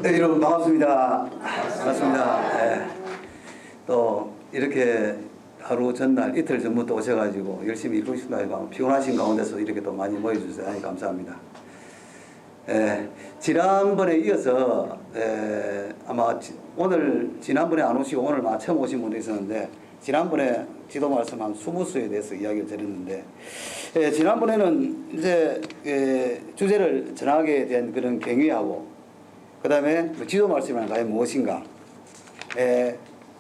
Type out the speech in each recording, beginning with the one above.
네, 여러분 반갑습니다. 반갑습니다. 네. 또 이렇게 하루 전날 이틀 전부터 오셔가지고 열심히 일하고 싶습니다. 피곤하신 가운데서 이렇게 또 많이 모여주셔서 감사합니다. 지난번에 이어서 아마 오늘 지난번에 안 오시고 오늘 처음 오신 분이 있었는데 지난번에 지도 말씀 한 20수에 대해서 이야기를 드렸는데 지난번에는 이제 주제를 전하게 된 그런 경위하고 그 다음에 지도 말씀이란 과연 무엇인가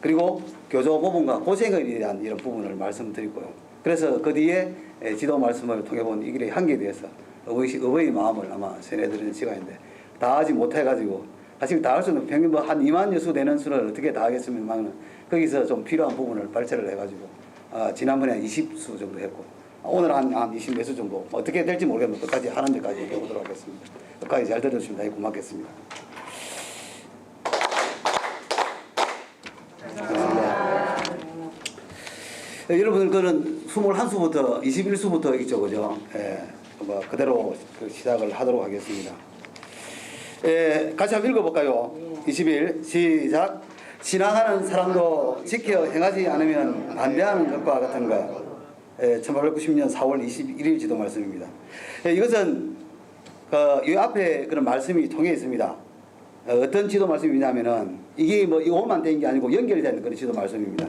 그리고 교조 모범과 고생에 대한 이런 부분을 말씀드리고요. 그래서 그 뒤에 지도 말씀을 통해 본 이 길의 한계에 대해서 어버이 마음을 아마 전해드리는 시간인데 다 하지 못해가지고 사실 다 할 수는 평균 한 2만 여수 되는 수를 어떻게 다 하겠습니까만 거기서 좀 필요한 부분을 발췌를 해가지고 지난번에 한 20수 정도 했고 오늘 한 20몇 수 정도 어떻게 될지 모르겠는데 끝까지 하는 데까지 해보도록 하겠습니다. 끝까지 잘 들어주시면 대단히 고맙겠습니다. 여러분 그는 21수부터 21수부터 있죠, 그죠? 그대로 시작을 하도록 하겠습니다. 같이 한번 읽어볼까요? 21 시작. 신앙하는 사람도 지켜 행하지 않으면 반대하는 것과 같은 것. 1890년 4월 21일 지도 말씀입니다. 이것은 이 앞에 그런 말씀이 통해 있습니다. 어떤 지도 말씀이냐면은 이게 뭐 이것만 된 게 아니고 연결된 그런 지도 말씀입니다.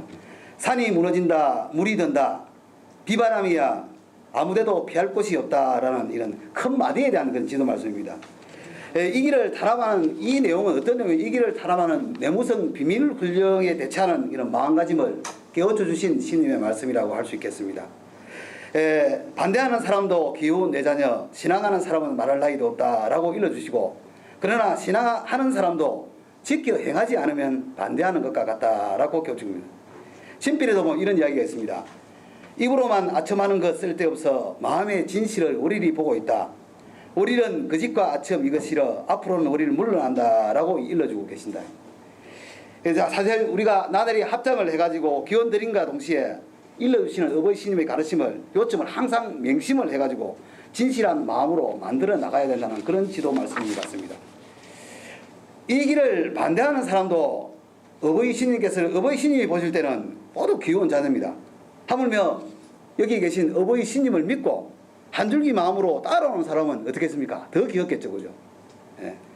산이 무너진다, 물이 든다, 비바람이야 아무데도 피할 곳이 없다라는 이런 큰 마디에 대한 그런 지도 말씀입니다. 이 길을 타람하는 이 내용은 어떤 내용이에요? 이 길을 타람하는 내무성 비밀 훈령에 대처하는 이런 마음가짐을 깨워줘 주신 신님의 말씀이라고 할 수 있겠습니다. 반대하는 사람도 귀여운 내 자녀, 신앙하는 사람은 말할 나위도 없다라고 일러주시고 그러나 신앙하는 사람도 지켜 행하지 않으면 반대하는 것과 같다라고 교육줍니다. 신필에도 보면 이런 이야기가 있습니다. 입으로만 아첨하는 것 쓸데없어 마음의 진실을 우리리 보고 있다. 우리는 거짓과 아첨 이것 싫어 앞으로는 우리를 물러난다라고 일러주고 계신다. 그래서 사실 우리가 나들이 합장을 해가지고 기원 드림과 동시에 일러주시는 어버이 신님의 가르침을 요점을 항상 명심을 해가지고 진실한 마음으로 만들어 나가야 된다는 그런 지도 말씀인 것 같습니다. 이 길을 반대하는 사람도 어버이 신님이 보실 때는 모두 귀여운 자녀입니다. 하물며 여기 계신 어버이 신님을 믿고 한 줄기 마음으로 따라오는 사람은 어떻겠습니까? 더 귀엽겠죠, 그죠?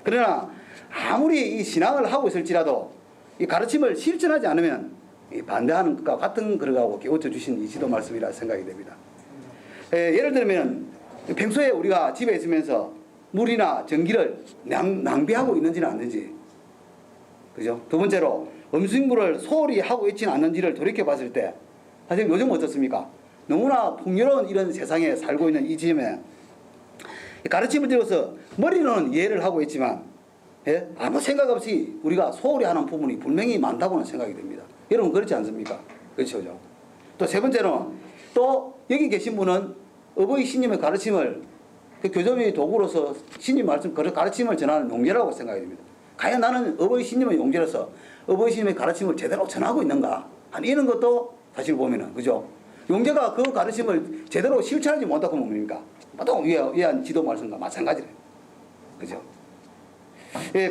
그러나 아무리 이 신앙을 하고 있을지라도 이 가르침을 실천하지 않으면 이 반대하는 것과 같은 그러하고 깨우쳐 주신 이 지도 말씀이라 생각이 됩니다. 예를 들면 평소에 우리가 집에 있으면서 물이나 전기를 낭비하고 있는지는 않는지, 그죠? 두 번째로 음식물을 소홀히 하고 있지는 않는지를 돌이켜 봤을 때 사실 요즘 어떻습니까? 너무나 풍요로운 이런 세상에 살고 있는 이 즈음에 가르침을 들어서 머리로는 이해를 하고 있지만 아무 생각 없이 우리가 소홀히 하는 부분이 분명히 많다고는 생각이 됩니다. 여러분 그렇지 않습니까? 그렇죠. 또 세 번째는 또 여기 계신 분은 어버이 신님의 가르침을 그 교조의 도구로서 신님 말씀 가르침을 전하는 용제라고 생각이 됩니다. 과연 나는 어버이 신님의 용제로서 어버이 신님의 가르침을 제대로 전하고 있는가? 이런 것도 사실 보면은 그죠? 용제가 그 가르침을 제대로 실천하지 못하고 뭡니까? 보통 위한 지도 말씀과 마찬가지래요. 그죠?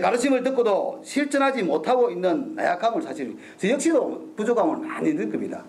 가르침을 듣고도 실천하지 못하고 있는 나약함을 사실 저 역시도 부족함을 많이 느낍니다.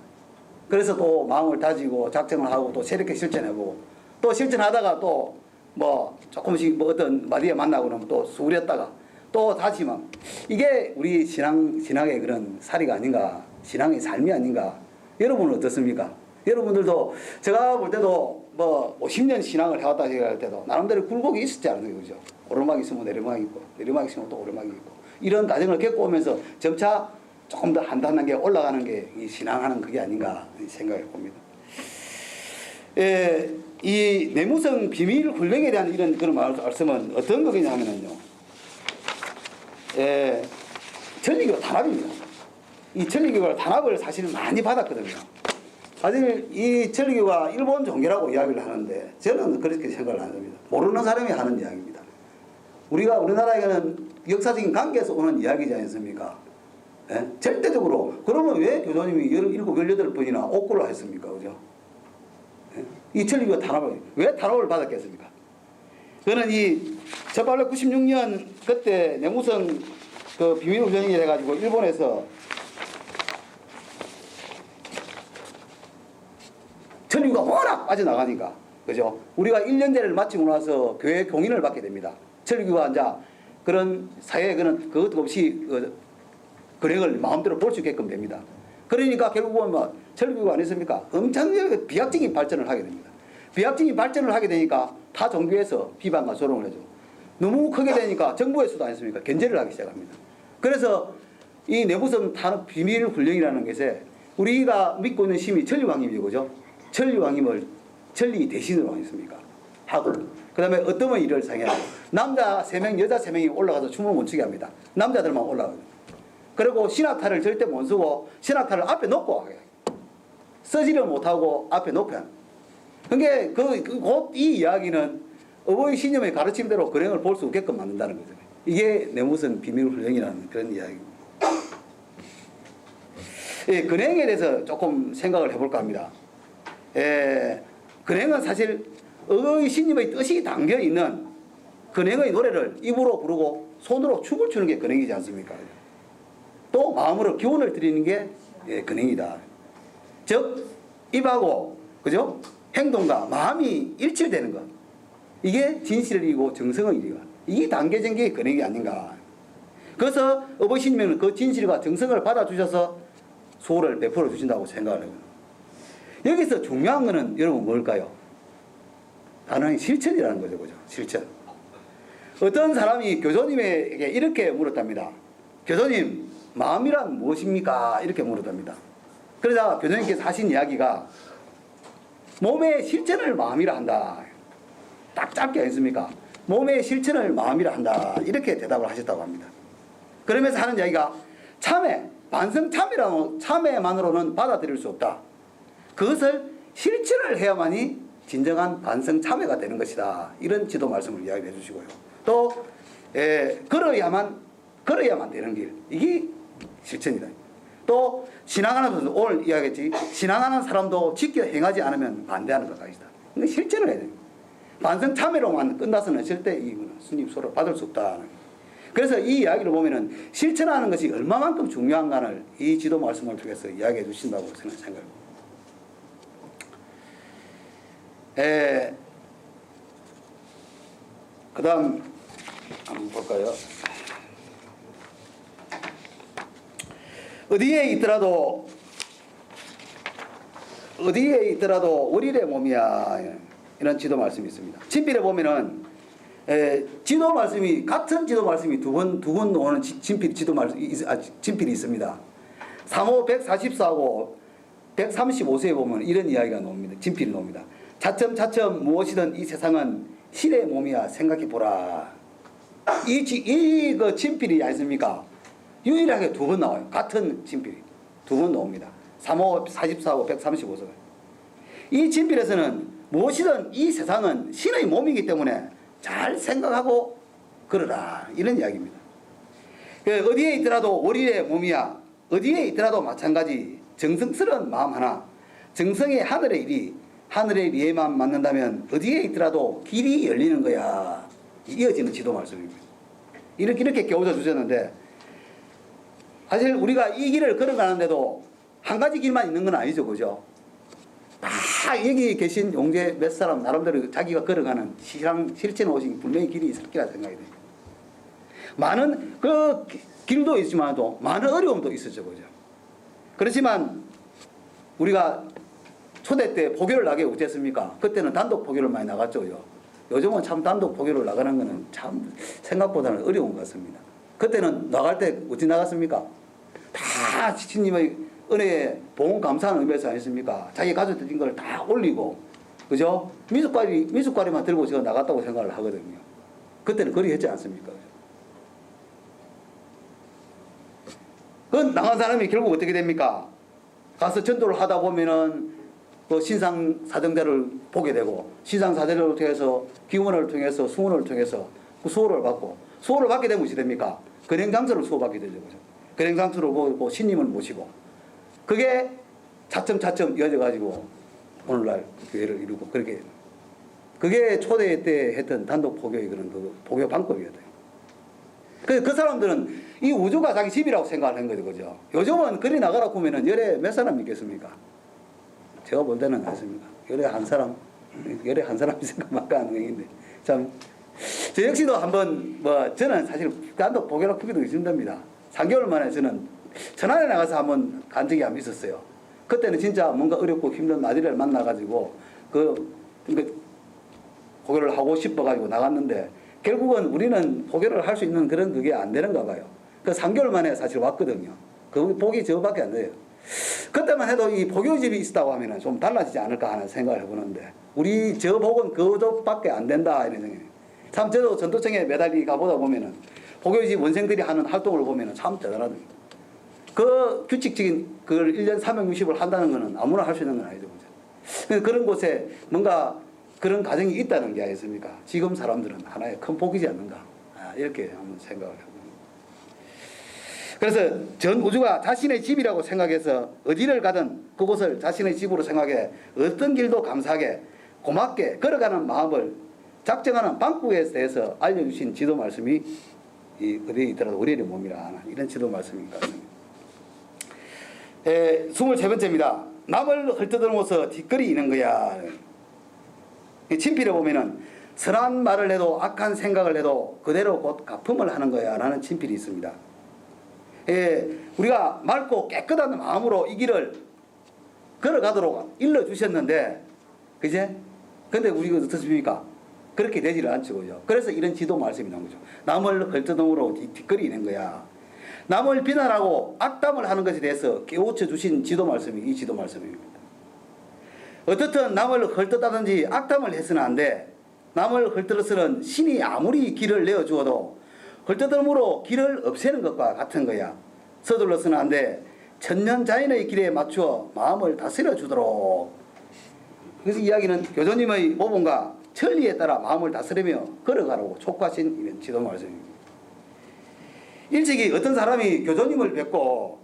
그래서 또 마음을 다지고 작정을 하고 또 새롭게 실천해보고 또 실천하다가 또 뭐 조금씩 뭐 어떤 마디에 만나고 나면 또 수그렸다가 또 다시만 이게 우리 신앙의 그런 사리가 아닌가, 신앙의 삶이 아닌가. 여러분은 어떻습니까? 여러분들도 제가 볼 때도 뭐 50년 신앙을 해왔다 할 때도 나름대로 굴곡이 있었지 않나요, 그죠? 오르막이 있으면 내리막이 있고 내리막이 있으면 또 오르막이 있고 이런 과정을 겪고 오면서 점차 조금 더 한 단계 올라가는 게 이 신앙하는 그게 아닌가 생각해 봅니다. 이 내무성 비밀 훈령에 대한 이런 그런 말씀은 어떤 거냐 하면은요. 전리교 단합입니다. 이 전리교가 단합을 사실 많이 받았거든요. 사실 이 전리교가 일본 종교라고 이야기를 하는데 저는 그렇게 생각을 안 합니다. 모르는 사람이 하는 이야기입니다. 우리나라에는 역사적인 관계에서 오는 이야기지 않습니까? 절대적으로 그러면 왜 교수님이 17, 18번이나 옥구를 했습니까? 그죠? 이 전리교가 왜 탄압을 받았겠습니까? 그는 이 1896년 그때 내무성 그 비밀훈련이 해가지고 일본에서 천리구가 워낙 빠져나가니까, 그죠? 우리가 1년제를 마치고 나서 교회 공인을 받게 됩니다. 천리구가 이제 그런 사회에 그것도 없이 근행을 마음대로 볼 수 있게끔 됩니다. 그러니까 결국은 뭐 천리구가 아니었습니까? 엄청나게 비약적인 발전을 하게 됩니다. 비약적인 발전을 하게 되니까 타 종교에서 비방과 조롱을 해줘. 너무 크게 되니까 정부에서도 아니었습니까? 견제를 하기 시작합니다. 그래서 이 내부성 탄압 비밀 훈련이라는 것에 우리가 믿고 있는 신이 천리왕님이죠, 그죠? 천리왕님을 천리 대신으로 하겠습니까? 하고, 그 다음에 어떤 일을 상해하고, 남자 3명, 여자 3명이 올라가서 춤을 못 추게 합니다. 남자들만 올라가요. 그리고 신학탈을 절대 못 쓰고, 신학탈을 앞에 놓고 하게. 쓰지를 못하고 앞에 놓고 하는. 그러니까 곧 이 이야기는 어버이 신념의 가르침대로 근행을 볼 수 없게끔 만든다는 거죠. 이게 내무성 비밀 훈련이라는 그런 이야기입니다. 예, 근행에 대해서 조금 생각을 해볼까 합니다. 근행은 사실 어버이 신념의 뜻이 담겨 있는 근행의 노래를 입으로 부르고 손으로 춤을 추는 게 근행이지 않습니까? 또 마음으로 기원을 드리는 게 근행이다. 즉 입하고, 그죠? 행동과 마음이 일치되는 것, 이게 진실이고 정성의 일이가, 이게 담겨진 게 근행이 아닌가. 그래서 어버이 신님은 그 진실과 정성을 받아주셔서 수호를 베풀어 주신다고 생각을 해요. 여기서 중요한 거는 여러분 뭘까요? 단어의 실천이라는 거죠, 그죠? 실천. 어떤 사람이 교수님에게 이렇게 물었답니다. 교수님, 마음이란 무엇입니까? 이렇게 물었답니다. 그러자 교수님께서 하신 이야기가 몸의 실천을 마음이라 한다. 딱 짧게 했습니까? 몸의 실천을 마음이라 한다. 이렇게 대답을 하셨다고 합니다. 그러면서 하는 이야기가 참회, 반성 참회만으로는 받아들일 수 없다. 그것을 실천을 해야만이 진정한 반성 참회가 되는 것이다. 이런 지도 말씀을 이야기해 주시고요. 또 걸어야만 되는 길, 이게 실천이다. 또 신앙하는 사람, 오늘 이야기했지, 신앙하는 사람도 지켜 행하지 않으면 반대하는 것까지다. 그러니까 실천을 해야 돼요. 반성 참회로만 끝나서는 절대 이 스님 소를 받을 수 없다. 그래서 이 이야기를 보면은 실천하는 것이 얼마만큼 중요한가를 이 지도 말씀을 통해서 이야기해 주신다고 생각합니다. 그 다음 한번 볼까요? 어디에 있더라도 월일의 몸이야. 이런 지도 말씀이 있습니다. 친필에 보면은 지도 말씀이, 같은 지도 말씀이 두 번 오는 친필이 있습니다. 3호 144하고 135세에 보면 이런 이야기가 나옵니다. 친필이 나옵니다. 차츰 무엇이든 이 세상은 신의 몸이야 생각해보라. 그 친필이 아니십니까? 유일하게 2번 나와요. 같은 친필이 2번 나옵니다. 3호 44하고 135세. 이 친필에서는 무엇이든 이 세상은 신의 몸이기 때문에 잘 생각하고 그러라. 이런 이야기입니다. 어디에 있더라도 월일의 몸이야. 어디에 있더라도 마찬가지. 정성스러운 마음 하나. 정성의 하늘의 일이 하늘의 리에만 맞는다면 어디에 있더라도 길이 열리는 거야. 이어지는 지도 말씀입니다. 이렇게 깨워져 주셨는데, 사실 우리가 이 길을 걸어가는데도 한 가지 길만 있는 건 아니죠, 그죠? 다 여기 계신 용재 몇 사람 나름대로 자기가 걸어가는 실천 오신 분명히 길이 있을 거라 생각이 돼요. 많은 그 길도 있지만도 많은 어려움도 있었죠, 그죠? 그렇지만 우리가 초대 때 포교를 나가게 어땠습니까? 그때는 단독 포교를 많이 나갔죠, 그죠? 요즘은 참 단독 포교를 나가는 거는 참 생각보다는 어려운 것 같습니다. 그때는 나갈 때 어찌 나갔습니까? 다 지치님의 은혜에 보험 감사하는 의미에서 아니십니까? 자기 가져 드린 걸 다 올리고, 그죠? 미숫가리만 들고 제가 나갔다고 생각을 하거든요. 그때는 그리 했지 않습니까? 그 나간 사람이 결국 어떻게 됩니까? 가서 전도를 하다 보면은 그 신상 사정대를 보게 되고, 신상 사정대를 통해서 기원을 통해서 수원을 통해서 그 수호를 받게 되면 어떻게 됩니까? 근행장소를 수호받게 되죠. 그죠? 근행장소를 보고 신님을 모시고, 그게 차츰 이어져 가지고 오늘날 교회를 이루고 그렇게 그게 초대 때 했던 단독 포교의 그런 그 포교 방법이거든요. 그 사람들은 이 우주가 자기 집이라고 생각하는 거죠, 그죠? 요즘은 그리 나가라고 하면은 열에 몇 사람 있겠습니까? 제가 볼 때는 그렇습니다. 열에 한 사람이 생각만 하는 얘기인데 참. 저 역시도 한번 저는 사실 단독 포교라 크기도 힘듭니다. 3개월 만에 저는 천안에 나가서 한번 간 적이 한번 있었어요. 그때는 진짜 뭔가 어렵고 힘든 아들을 만나가지고 그 포교를 하고 싶어가지고 나갔는데 결국은 우리는 포교를 할 수 있는 그런 그게 안 되는가 봐요. 그 3개월 만에 사실 왔거든요. 그 복이 저밖에 안 돼요. 그때만 해도 이 포교집이 있었다고 하면은 좀 달라지지 않을까 하는 생각을 해보는데 우리 저 복은 그것밖에 안 된다 이런 생각이. 참 저도 전도청에 매달리 가보다 보면은 포교집 원생들이 하는 활동을 보면은 참 대단하더라고요. 그 규칙적인 그걸 1년 360을 한다는 거는 아무나 할 수 있는 건 아니죠. 그죠? 그런 곳에 뭔가 그런 가정이 있다는 게 아니겠습니까? 지금 사람들은 하나의 큰 복이지 않는가. 이렇게 한번 생각을 해봅니다. 그래서 전 우주가 자신의 집이라고 생각해서 어디를 가든 그곳을 자신의 집으로 생각해 어떤 길도 감사하게 고맙게 걸어가는 마음을 작정하는 방법에 대해서 알려주신 지도 말씀이 어디에 있더라도 우리의 몸이라 이런 지도 말씀인 것 같습니다. 23번째입니다. 남을 헐뜯어놓아서 뒷거리 이는 거야. 친필에 보면은 선한 말을 해도 악한 생각을 해도 그대로 곧 갚음을 하는 거야 라는 친필이 있습니다. 우리가 맑고 깨끗한 마음으로 이 길을 걸어가도록 일러주셨는데 그제? 근데 우리가 어떻습니까? 그렇게 되지를 않죠. 그죠? 그래서 이런 지도 말씀이 나온 거죠. 남을 헐뜯음으로 뒷거리 이는 거야. 남을 비난하고 악담을 하는 것에 대해서 깨우쳐 주신 지도 말씀이 이 지도 말씀입니다. 어떻든 남을 헐뜯다든지 악담을 해서는 안 돼. 남을 헐뜯어서는 신이 아무리 길을 내어주어도 헐뜯음으로 길을 없애는 것과 같은 거야. 서둘러서는 안 돼. 천년자연의 길에 맞추어 마음을 다스려 주도록. 그래서 이야기는 교주님의 모범과 천리에 따라 마음을 다스리며 걸어가라고 촉구하신 이런 지도 말씀입니다. 일찍이 어떤 사람이 교주님을 뵙고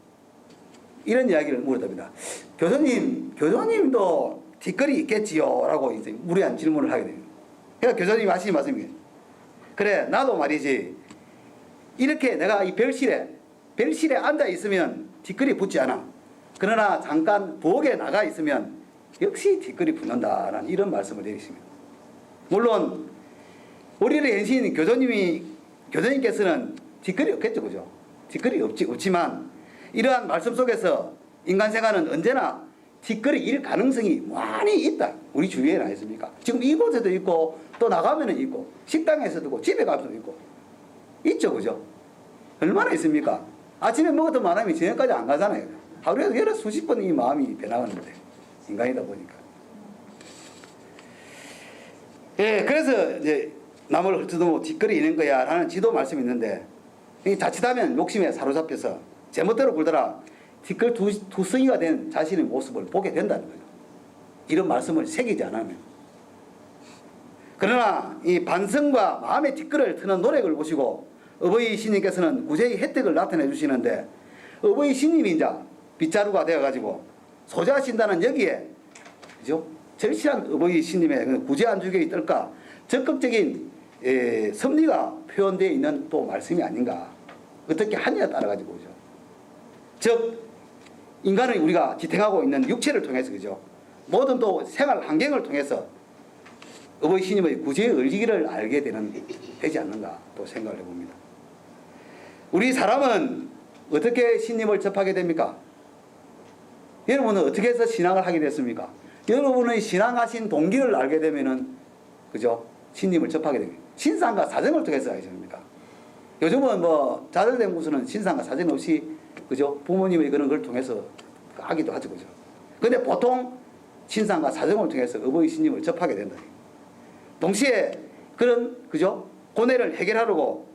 이런 이야기를 물었답니다. 교주님도 뒷거리 있겠지요? 라고 이제 무리한 질문을 하게 됩니다. 그러니까 교주님이 하시는 말씀이에요. 그래, 나도 말이지. 이렇게 내가 이 별실에 앉아 있으면 뒷거리 붙지 않아. 그러나 잠깐 부엌에 나가 있으면 역시 뒷거리 붙는다라는 이런 말씀을 내리십니다. 물론 우리의 연신 교주님께서는 뒷거리 없겠죠, 그죠? 뒷거리 없지만 이러한 말씀 속에서 인간 생활은 언제나 뒷거리일 가능성이 많이 있다. 우리 주위에는 아니습니까? 지금 이곳에도 있고 또 나가면은 있고 식당에서도 있고 집에 가서도 있고 있죠, 그죠? 얼마나 있습니까? 아침에 먹었던 마음이 저녁까지 안 가잖아요. 하루에 여러 수십 번 이 마음이 변화하는데 인간이다 보니까. 그래서 이제 남을 헐뜯으면 뒷거리 이는 거야 라는 지도 말씀이 있는데 자칫하면 욕심에 사로잡혀서 제멋대로 굴더라 뒷걸 두성이가 된 자신의 모습을 보게 된다는 거죠. 이런 말씀을 새기지 않으면. 그러나 이 반성과 마음의 뒷걸을 트는 노력을 보시고 어버이 신님께서는 구제의 혜택을 나타내 주시는데 어버이 신님이 이제 빗자루가 되어가지고 소자하신다는 여기에 그죠? 절실한 어버이 신님의 구제 안주에 있을까 적극적인 섭리가 표현되어 있는 또 말씀이 아닌가. 어떻게 하느냐에 따라가지고 그죠? 즉 인간을 우리가 지탱하고 있는 육체를 통해서 그죠? 모든 또 생활 환경을 통해서 어버이 신님의 구제의 의지를 알게 되지 않는가 또 생각을 해봅니다. 우리 사람은 어떻게 신님을 접하게 됩니까? 여러분은 어떻게 해서 신앙을 하게 됐습니까? 여러분의 신앙하신 동기를 알게 되면은 그죠? 신님을 접하게 됩니다. 신상과 사정을 통해서 하게 됩니까? 요즘은 뭐 자잘된 곳은 신상과 사정 없이 그죠? 부모님의 그런 걸 통해서 하기도 하죠, 그죠? 근데 보통 신상과 사정을 통해서 어버이 신님을 접하게 된다. 동시에 그런 그죠? 고뇌를 해결하려고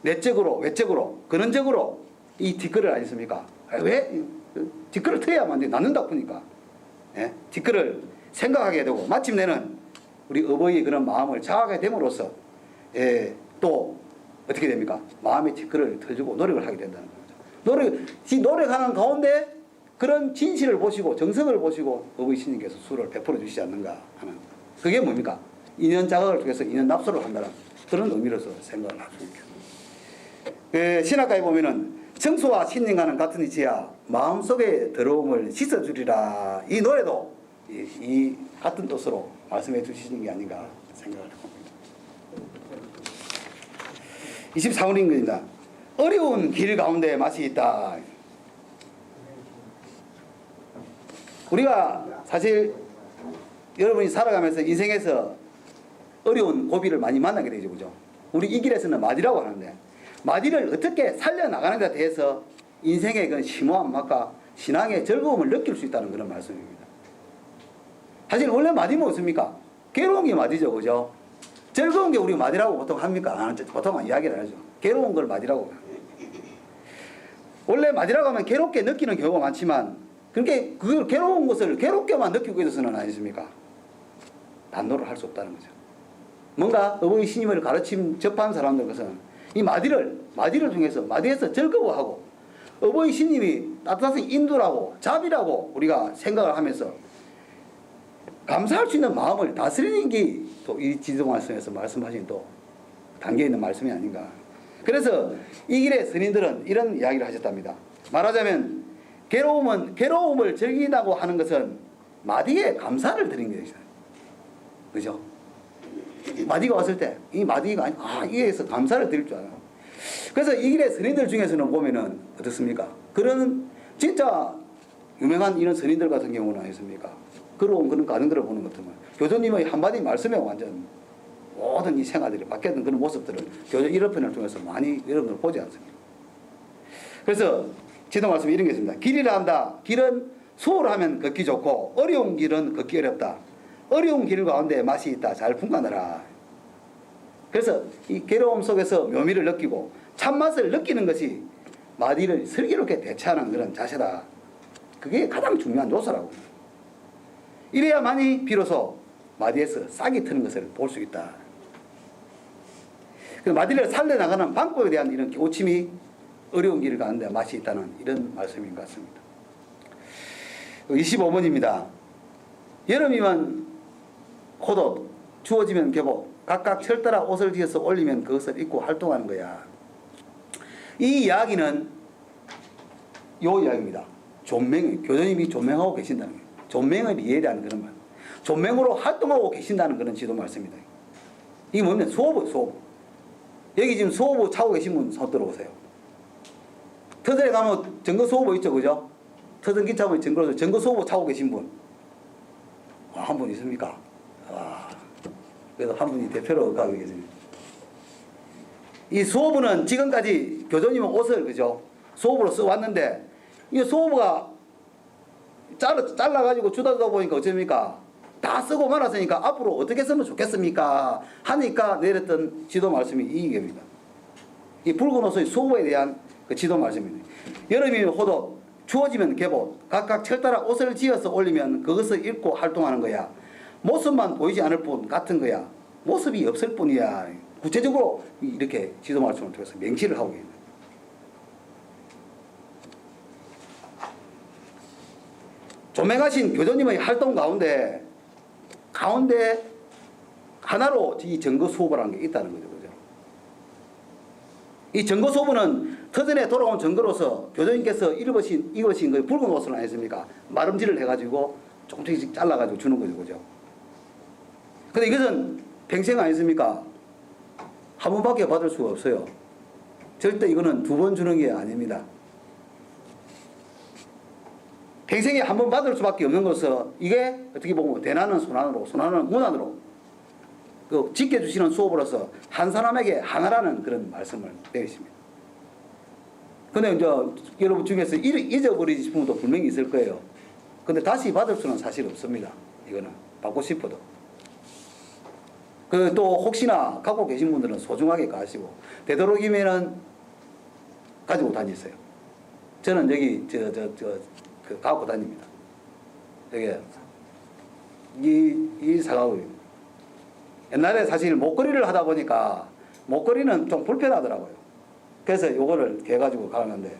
내적으로 외적으로 근원적으로 이 뒷글을 아니습니까? 왜 뒷글을 트여야만 돼? 낳는다 보니까 뒷글을 생각하게 되고 마침내는 우리 어버이의 그런 마음을 자하게 됨으로써 또 어떻게 됩니까? 마음의 뒷글을 털주고 노력을 하게 된다는 거죠. 노력하는 가운데 그런 진실을 보시고 정성을 보시고 어버이 신님께서 수를 베풀어 주시지 않는가 하는 그게 뭡니까? 인연 자극을 통해서 인연 납소를 한다는 그런 의미로서 생각을 하고 있습니다. 신학가에 보면은 청소와 신령과는 같은 이치야 마음속의 더러움을 씻어주리라. 이 노래도 이 같은 뜻으로 말씀해 주시는 게 아닌가 생각을 합니다. 24번입니다. 어려운 길 가운데 맛이 있다. 우리가 사실 여러분이 살아가면서 인생에서 어려운 고비를 많이 만나게 되죠. 그죠? 우리 이 길에서는 마디라고 하는데 마디를 어떻게 살려나가는 데 대해서 인생의 그 심오한 맛과 신앙의 즐거움을 느낄 수 있다는 그런 말씀입니다. 사실 원래 마디면 없습니까? 괴로운 게 마디죠. 그죠? 즐거운 게 우리 마디라고 보통 합니까? 보통은 이야기를 하죠. 괴로운 걸 마디라고. 원래 마디라고 하면 괴롭게 느끼는 경우가 많지만 그렇게 그 괴로운 것을 괴롭게만 느끼고 있어서는 아니십니까? 단도를 할 수 없다는 거죠. 뭔가 어버이 신임을 가르침 접한 사람들 것은 이 마디를 통해서 마디에서 즐거워하고 어버이 신임이 따뜻한 인도라고 자비라고 우리가 생각을 하면서 감사할 수 있는 마음을 다스리는 게 또 이 지도 말씀에서 말씀하신 또 담겨 있는 말씀이 아닌가. 그래서 이 길의 스님들은 이런 이야기를 하셨답니다. 말하자면 괴로움을 즐긴다고 하는 것은 마디에 감사를 드린 것이다. 그죠? 마디가 왔을 때 이 마디가 이게서 감사를 드릴 줄 알아. 그래서 이 길의 스님들 중에서는 보면은 어떻습니까? 그런 진짜 유명한 이런 스님들 같은 경우는 아니습니까? 그런 가능들을 보는 것 같으면 교수님의 한마디 말씀에 완전 모든 이 생활들이 바뀌었던 그런 모습들을 교수 1호편을 통해서 많이 여러분들 보지 않습니까? 그래서 지도 말씀에 이런 게 있습니다. 길이라 한다. 길은 수월하면 걷기 좋고 어려운 길은 걷기 어렵다. 어려운 길 가운데 맛이 있다. 잘 분간하라. 그래서 이 괴로움 속에서 묘미를 느끼고 참맛을 느끼는 것이 마디를 슬기롭게 대처하는 그런 자세다. 그게 가장 중요한 요소라고. 이래야만이 비로소 마디에서 싹이 트는 것을 볼 수 있다. 마디를 살려나가는 방법에 대한 이런 교침이 어려운 길을 가는데 맛이 있다는 이런 말씀인 것 같습니다. 25번입니다. 여름이면 호옷, 추워지면 계복, 각각 철따라 옷을 지어서 올리면 그것을 입고 활동하는 거야. 이 이야기는 요 이야기입니다. 교수님이 존맹하고 계신다는 거예요. 존맹을 이해하는 그런 말. 존맹으로 활동하고 계신다는 그런 지도 말씀입니다. 이게 뭐냐면 수호부. 여기 지금 수호부 차고 계신 분 손 들어오세요. 터전에 가면 증거 수호부 있죠, 그죠? 터전 기차부에 증거 수호부 차고 계신 분. 한 분 있습니까? 그래도 한 분이 대표로 가고 계십니다. 이 수호부는 지금까지 교수님은 옷을, 그죠? 수호부로 써왔는데, 이 수호부가 잘라가지고 주다 보니까 어쩝니까? 다 쓰고 말았으니까 앞으로 어떻게 쓰면 좋겠습니까? 하니까 내렸던 지도 말씀이 이 얘기입니다. 이 붉은 옷의 수호에 대한 그 지도 말씀입니다. 여름이면 호옷, 추워지면 계복, 각각 철따라 옷을 지어서 올리면 그것을 입고 활동하는 거야. 모습만 보이지 않을 뿐 같은 거야. 모습이 없을 뿐이야. 구체적으로 이렇게 지도 말씀을 통해서 명시를 하고 있는. 조명하신 교수님의 활동 가운데 하나로 이 증거수호부라는 게 있다는 거죠. 그죠? 이 증거수호부는 터전에 돌아온 증거로서 교수님께서 입으신 그 붉은 옷을 아니십니까? 마름질을 해가지고 조금씩 잘라가지고 주는 거죠. 그죠? 근데 이것은 평생 아니십니까? 한 번밖에 받을 수가 없어요. 절대 이거는 두 번 주는 게 아닙니다. 평생에 한 번 받을 수밖에 없는 것은 이게 어떻게 보면 대나는 손안으로 문안으로 그 지켜주시는 수호부로서 한 사람에게 하나라는 그런 말씀을 내리십니다. 근데 이제 여러분 중에서 잊어버리지 싶은 분도 분명히 있을 거예요. 근데 다시 받을 수는 사실 없습니다. 이거는 받고 싶어도. 그 또 혹시나 갖고 계신 분들은 소중하게 가시고 되도록이면은 가지고 다니세요. 저는 여기 갖고 다닙니다. 여기 이 사과입니다. 옛날에 사실 목걸이를 하다 보니까 목걸이는 좀 불편하더라고요. 그래서 요거를 해가지고 가는데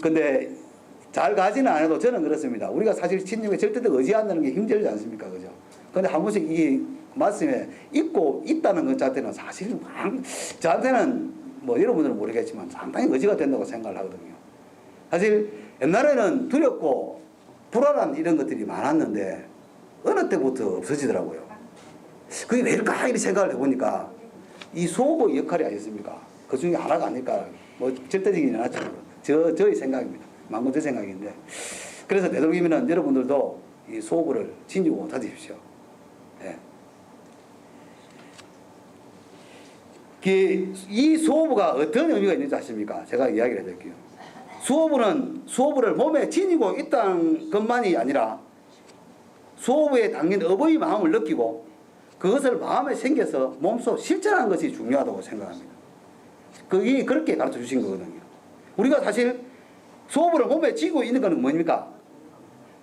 근데 잘 가지는 않아도 저는 그렇습니다. 우리가 사실 신념에 절대로 의지한다는 게 힘들지 않습니까? 그죠? 근데 한 번씩 이 말씀에 있고 있다는 것 자체는 사실 저한테는 뭐 여러분들은 모르겠지만 상당히 의지가 된다고 생각을 하거든요. 사실 옛날에는 두렵고 불안한 이런 것들이 많았는데 어느 때부터 없어지더라고요. 그게 왜일까 이렇게 생각을 해보니까 이 수호의 역할이 아니었습니까? 그 중에 하나가 아닐까. 뭐 절대적이진 않지만 저의 생각입니다. 망고 제 생각인데, 그래서 되도록이면 여러분들도 이 수호를 지니고 다니십시오. 예. 이 수호부가 어떤 의미가 있는지 아십니까? 제가 이야기를 해드릴게요. 수호부를 몸에 지니고 있다는 것만이 아니라 수호부에 담긴 어버이 마음을 느끼고 그것을 마음에 생겨서 몸소 실천하는 것이 중요하다고 생각합니다. 그게 그렇게 가르쳐 주신 거거든요. 우리가 사실 수호부를 몸에 지고 있는 것은 뭡니까?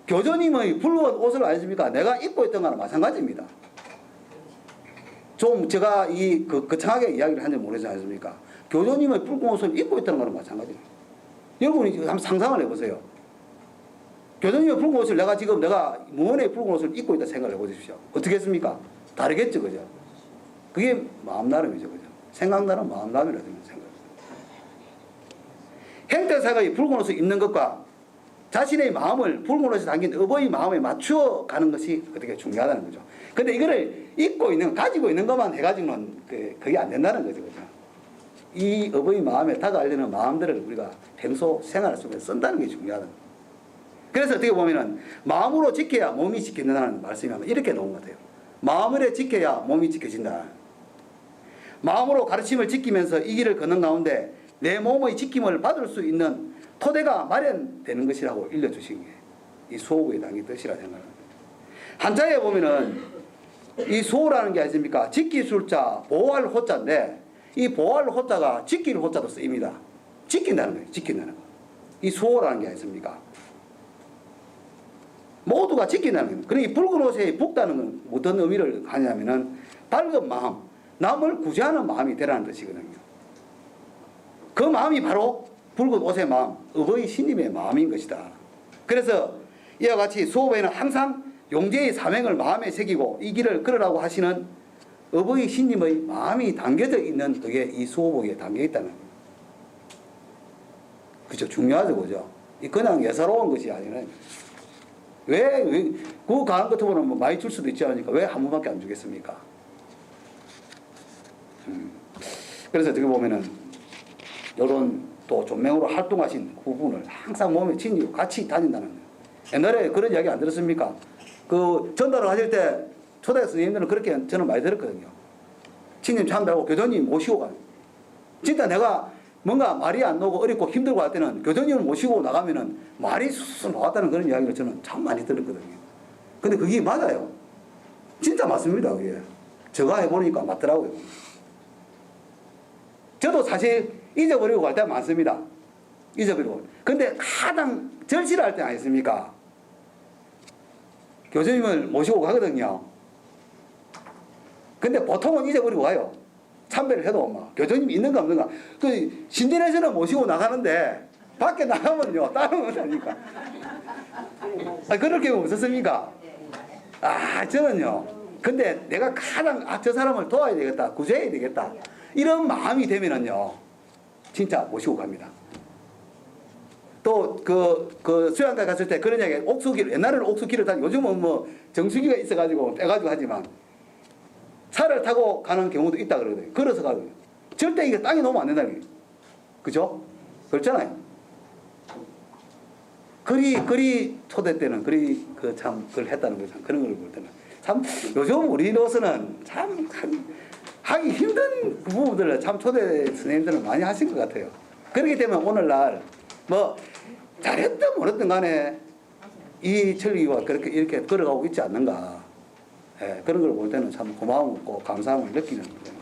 교주님의 붉은 옷을 아십니까? 내가 입고 있던 거랑 마찬가지입니다. 좀 제가 거창하게 이야기를 한지 모르지 않습니까? 교주님의 붉은 옷을 입고 있다는 거랑 마찬가지예요. 여러분이 한번 상상을 해보세요. 교주님의 붉은 옷을 내가 무언의 붉은 옷을 입고 있다 생각을 해보십시오. 어떻게 했습니까? 다르겠죠, 그죠? 그게 마음 나름이죠, 그죠? 생각 나름, 마음 나름이라는 생각. 행태사가 이 붉은 옷을 입는 것과 자신의 마음을 붉은 옷에 담긴 어버이 마음에 맞추어 가는 것이 어떻게 중요하다는 거죠. 근데 이거를 가지고 있는 것만 해가지고는 그게 안 된다는 거죠, 그죠? 이 어버이 마음에 다가가려는 마음들을 우리가 평소 생활 속에 쓴다는 게 중요하다. 그래서 어떻게 보면은 마음으로 지켜야 몸이 지켜진다는 말씀이 아마 이렇게 나온 것 같아요. 마음으로 지켜야 몸이 지켜진다. 마음으로 가르침을 지키면서 이 길을 걷는 가운데 내 몸의 지킴을 받을 수 있는 토대가 마련되는 것이라고 일러주신 게 이 수호부의 당의 뜻이라 생각합니다. 한자에 보면은 이 수호라는 게 아십니까? 지키술 자, 보호할 호자인데 이 보호할 호자가 지킬 호자도 쓰입니다. 지킨다는 거예요. 지킨다는 거. 이 수호라는 게 아십니까? 모두가 지킨다는 겁니다. 그러니 붉은 옷에 붉다는 건 어떤 의미를 하냐면은 밝은 마음, 남을 구제하는 마음이 되라는 뜻이거든요. 그 마음이 바로 붉은 옷의 마음, 어버이 신님의 마음인 것이다. 그래서 이와 같이 수호부에는 항상 용제의 사명을 마음에 새기고 이 길을 걸으라고 하시는 어버이 신님의 마음이 담겨져 있는 그게 이 수호복에 담겨 있다는 거예요. 그죠? 중요하죠, 그죠? 이 그냥 예사로운 것이 아니라 그거 가는 것 같으면 뭐 많이 줄 수도 있지 않습니까? 왜 한 번밖에 안 주겠습니까? 그래서 어떻게 보면은 이런 또 존명으로 활동하신 부분을 항상 몸에 지니고 같이 다닌다는 거예요. 옛날에 그런 이야기 안 들었습니까? 그 전달을 하실 때 초대 스님들은 그렇게 저는 많이 들었거든요. 친님 참배하고 교도님 모시고 가요. 진짜 내가 뭔가 말이 안 나오고 어렵고 힘들고 할 때는 교도님을 모시고 나가면은 말이 쑥쑥 나왔다는 그런 이야기를 저는 참 많이 들었거든요. 근데 그게 맞아요. 진짜 맞습니다, 그게. 제가 해보니까 맞더라고요. 저도 사실 잊어버리고 갈 때가 많습니다. 잊어버리고. 근데 가장 절실할 때 아니십니까? 교수님을 모시고 가거든요. 근데 보통은 잊어버리고 가요. 참배를 해도 막 교수님이 있는가 없는가. 그 신진에서는 모시고 나가는데 밖에 나가면요 따로 못하니까. 그럴 경우 없었습니까? 저는요. 근데 내가 가장 저 사람을 도와야 되겠다, 구제해야 되겠다 이런 마음이 되면은요 진짜 모시고 갑니다. 또 그 수양가 갔을 때 그런 이야기, 옥수길, 옛날에는 옥수길을 타고 요즘은 뭐 정수기가 있어가지고 빼가지고 하지만 차를 타고 가는 경우도 있다 그러거든요. 걸어서 가거든요. 절대 이게 땅에 놓으면 안 된다는 거예요. 그죠? 그렇잖아요. 그리 초대 때는 참 그걸 했다는 거죠. 그런 걸 볼 때는 참 요즘 우리로서는 참 하기 힘든 부분들을 참 초대 선생님들은 많이 하신 것 같아요. 그렇기 때문에 오늘날 뭐 잘했든 못했든 간에 이 천리가 그렇게 이렇게 걸어가고 있지 않는가. 그런 걸 볼 때는 참 고마움고 감사함을 느끼는 거예요.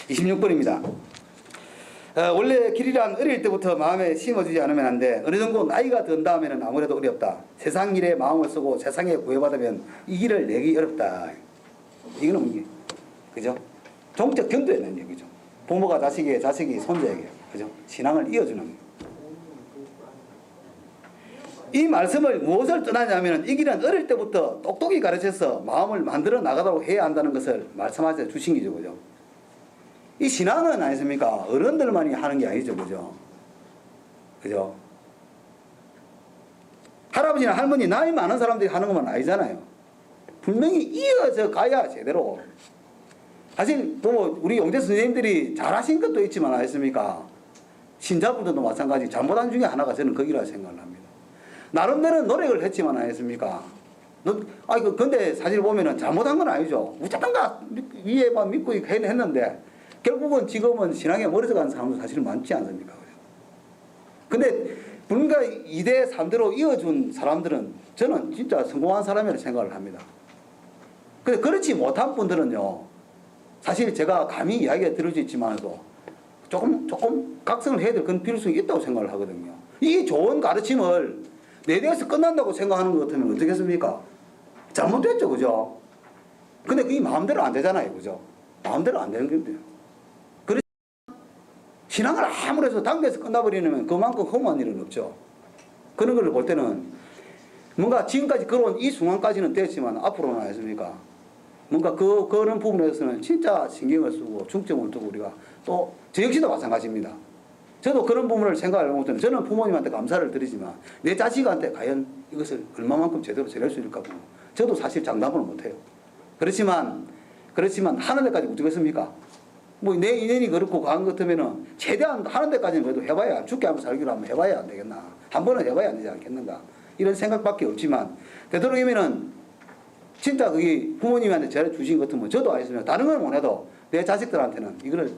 26번입니다. 원래 길이란 어릴 때부터 마음에 심어주지 않으면 안 돼. 어느 정도 나이가 든 다음에는 아무래도 어렵다. 세상 일에 마음을 쓰고 세상에 구애받으면 이 길을 내기 어렵다. 이거는 뭐지? 그죠? 종적 견도에 대한 얘기죠. 부모가 자식에게, 자식이 손자에게, 그죠? 신앙을 이어주는. 이 말씀을 무엇을 떠나냐면 이 길은 어릴 때부터 똑똑히 가르쳐서 마음을 만들어 나가도록 해야 한다는 것을 말씀하셔 주신 거죠. 그죠? 이 신앙은 아니십니까? 어른들만이 하는 게 아니죠. 그죠? 그죠? 할아버지나 할머니 나이 많은 사람들이 하는 것만 아니잖아요. 분명히 이어져 가야 제대로. 사실 또 우리 영재 선생님들이 잘하신 것도 있지만 아니십니까? 신자분들도 마찬가지 잘못한 중에 하나가 저는 거기라 생각을 합니다. 나름대로 노력을 했지만 아니겠습니까? 근데 사실 보면은 잘못한 건 아니죠. 무조건가 위에만 믿고 했는데 결국은 지금은 신앙에 멀어져 가는 사람도 사실 많지 않습니까? 근데 뭔가 2대 3대로 이어준 사람들은 저는 진짜 성공한 사람이라고 생각을 합니다. 근데 그렇지 못한 분들은요, 사실 제가 감히 이야기가 들어지지만도 조금 각성을 해야 될 그런 필요성이 있다고 생각을 하거든요. 이 좋은 가르침을 내 대해서 끝난다고 생각하는 것 같으면 어떻겠습니까? 잘못됐죠, 그죠? 근데 그게 마음대로 안 되잖아요, 그죠? 마음대로 안 되는 건데요. 그래서 신앙을 아무래도 당겨서 끝나버리면 그만큼 허무한 일은 없죠. 그런 걸 볼 때는 뭔가 지금까지 걸어온 이 순간까지는 됐지만 앞으로는 아니겠습니까? 뭔가 그런 부분에서는 진짜 신경을 쓰고 중점을 두고 우리가 또 저 역시도 마찬가지입니다. 저도 그런 부분을 생각을 해보면 저는 부모님한테 감사를 드리지만 내 자식한테 과연 이것을 얼마만큼 제대로 전할 수 있을까 보고 저도 사실 장담을 못해요. 그렇지만 하는 데까지 어떻겠습니까? 뭐 내 인연이 그렇고 가는 것 같으면은 최대한 하는 데까지는 그래도 해봐야 죽게 하면 살기로 하면 해봐야 안 되겠나. 한 번은 해봐야 안 되지 않겠는가. 이런 생각밖에 없지만 되도록이면은 진짜 그게 부모님한테 잘해 주신 것 같으면 저도 알겠습니다. 다른 걸 못해도 내 자식들한테는 이거를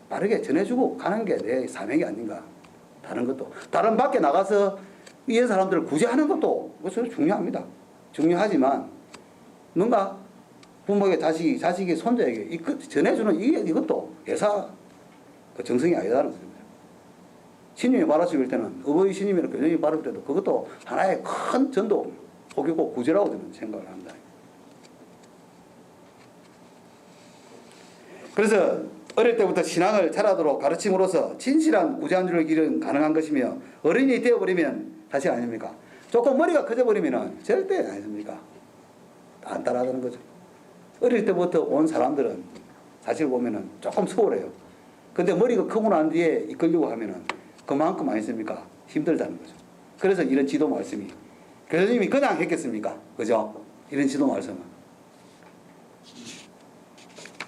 빠르게 전해주고 가는 게 내 사명이 아닌가. 다른 것도. 다른 밖에 나가서 이 사람들을 구제하는 것도 그것은 중요합니다. 중요하지만 뭔가 부모에게 자식이 손자에게 전해주는 이것도 예사 그 정성이 아니다는 것입니다. 신님이 말하실 때는 어버이 신님이나 교주님이 말할 때도 그것도 하나의 큰 전도 복이고 구제라고 저는 생각을 합니다. 그래서 어릴 때부터 신앙을 잘하도록 가르침으로써 진실한 구제한줄의 길은 가능한 것이며 어른이 되어버리면 다시 아닙니까? 조금 머리가 커져버리면 절대 아니십니까? 안 따라하는 거죠. 어릴 때부터 온 사람들은 사실 보면은 조금 수월해요. 근데 머리가 크고 난 뒤에 이끌려고 하면은 그만큼 아니십니까? 힘들다는 거죠. 그래서 이런 지도 말씀이 교수님이 그냥 했겠습니까? 그죠? 이런 지도 말씀은.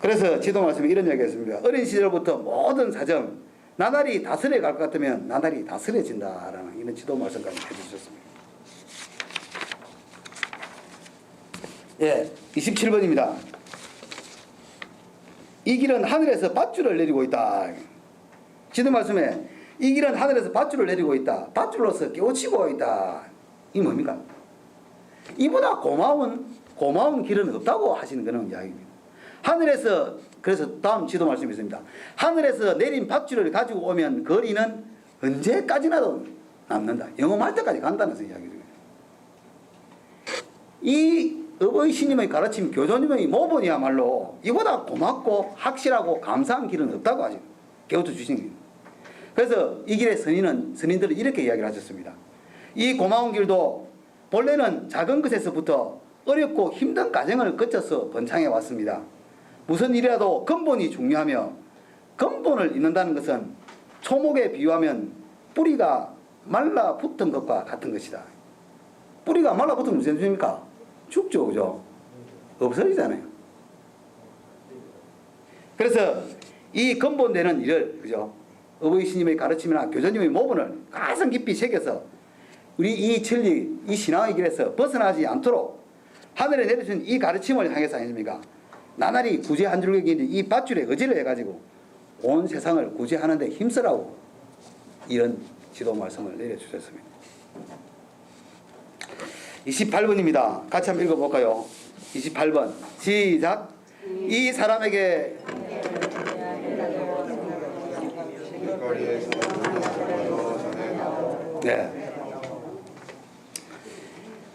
그래서 지도 말씀에 이런 이야기 했습니다. 어린 시절부터 모든 사정 나날이 다스려 갈 것 같으면 나날이 다스려진다라는 이런 지도 말씀까지 해주셨습니다. 예, 27번입니다. 이 길은 하늘에서 밧줄을 내리고 있다. 지도 말씀에 이 길은 하늘에서 밧줄을 내리고 있다. 밧줄로서 깨우치고 있다. 이 뭡니까? 이보다 고마운 길은 없다고 하시는 그런 이야기입니다. 하늘에서, 그래서 다음 지도 말씀이 있습니다. 하늘에서 내린 밧줄을 가지고 오면 거리는 언제까지나도 남는다. 영험할 때까지 간다는 이야기입니다. 이 어버이 스님의 가르침, 교조님의 모본이야말로 이보다 고맙고 확실하고 감사한 길은 없다고 하십니다. 깨우쳐 주신 겁니다. 그래서 이 길의 선인들은 이렇게 이야기를 하셨습니다. 이 고마운 길도 본래는 작은 것에서부터 어렵고 힘든 과정을 거쳐서 번창해 왔습니다. 무슨 일이라도 근본이 중요하며 근본을 잇는다는 것은 초목에 비유하면 뿌리가 말라붙은 것과 같은 것이다. 뿌리가 말라붙으면 무슨 일입니까? 죽죠, 그죠? 없어지잖아요. 그래서 이 근본되는 일을, 그죠? 어버이 스님의 가르침이나 교조님의 모본을 가슴 깊이 새겨서 우리 이 진리, 이 신앙의 길에서 벗어나지 않도록 하늘에 내려준 이 가르침을 향해서 아닙니까? 나날이 구제 한 줄기 긴 이 밧줄에 의지를 해가지고 온 세상을 구제하는 데 힘쓰라고 이런 지도 말씀을 내려주셨습니다. 28번입니다. 같이 한번 읽어볼까요? 28번 시작. 이 사람에게 네.